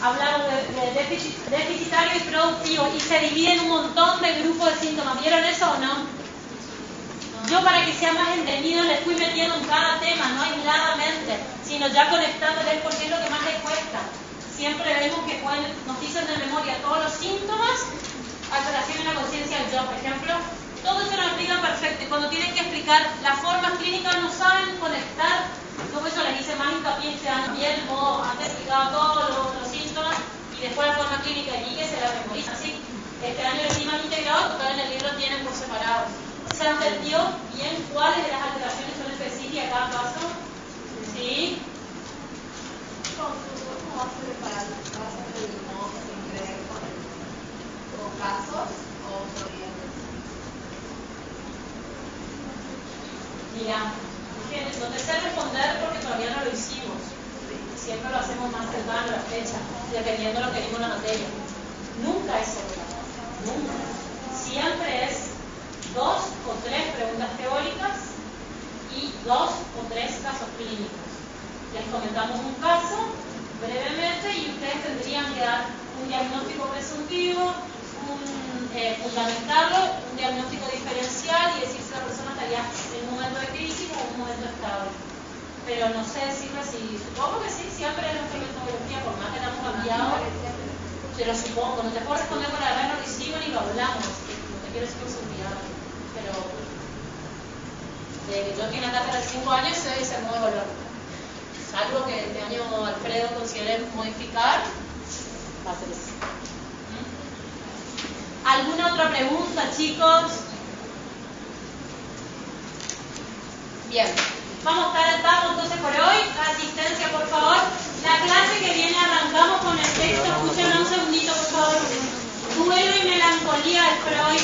Hablamos de deficitario y productivo y se divide en un montón de grupos de síntomas. ¿Vieron eso o no? Yo para que sea más entendido les fui metiendo en cada tema, no aisladamente, sino ya conectándoles porque es lo que más les cuesta. Siempre vemos que nos dicen de memoria todos los síntomas, alteración en la conciencia del yo, por ejemplo. Todo eso lo explican perfecto y cuando tienen que explicar las formas clínicas no saben conectar. Yo por eso les hice más hincapié este año. Bien, antes explicaba todos los síntomas y después la forma clínica y que se la memorizan. Así, este año les di más integrado, porque en el libro tienen por separado. ¿Se entendió bien cuáles de las alteraciones son específicas a cada caso? ¿Sí?
¿Cómo vas a preparar las casas de limón sin creer con casos o proyectos?
Mira, no te sé responder porque todavía no lo hicimos. Siempre lo hacemos más cercano a la fecha, dependiendo de lo que vimos en la materia. Nunca es solo, nunca. Siempre es 2 o 3 preguntas teóricas y 2 o 3 casos clínicos. Les comentamos un caso brevemente y ustedes tendrían que dar un diagnóstico presuntivo, fundamentarlo, un diagnóstico diferencial y decir si la persona estaría en un momento de crisis o en un momento estable. Pero no sé decirle si, supongo que sí, siempre es nuestra metodología, por más que la hemos cambiado, pero supongo, no te puedo responder por la verdad, no lo hicimos ni lo hablamos, no te quiero decir con seguridad. Pero de que yo tengo una casa de 5 años se mueve el valor. salvo que este año Alfredo considere modificar, va a ser eso. ¿Alguna otra pregunta, chicos? Bien, estamos entonces por hoy. Asistencia, por favor. La clase que viene arrancamos con el texto. Escúchenme un segundito, por favor. Duelo y melancolía de Freud.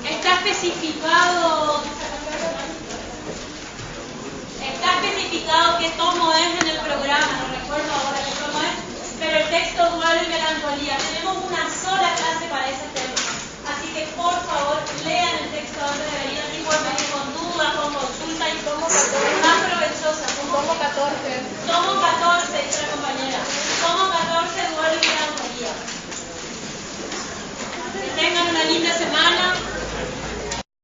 Está especificado que tomo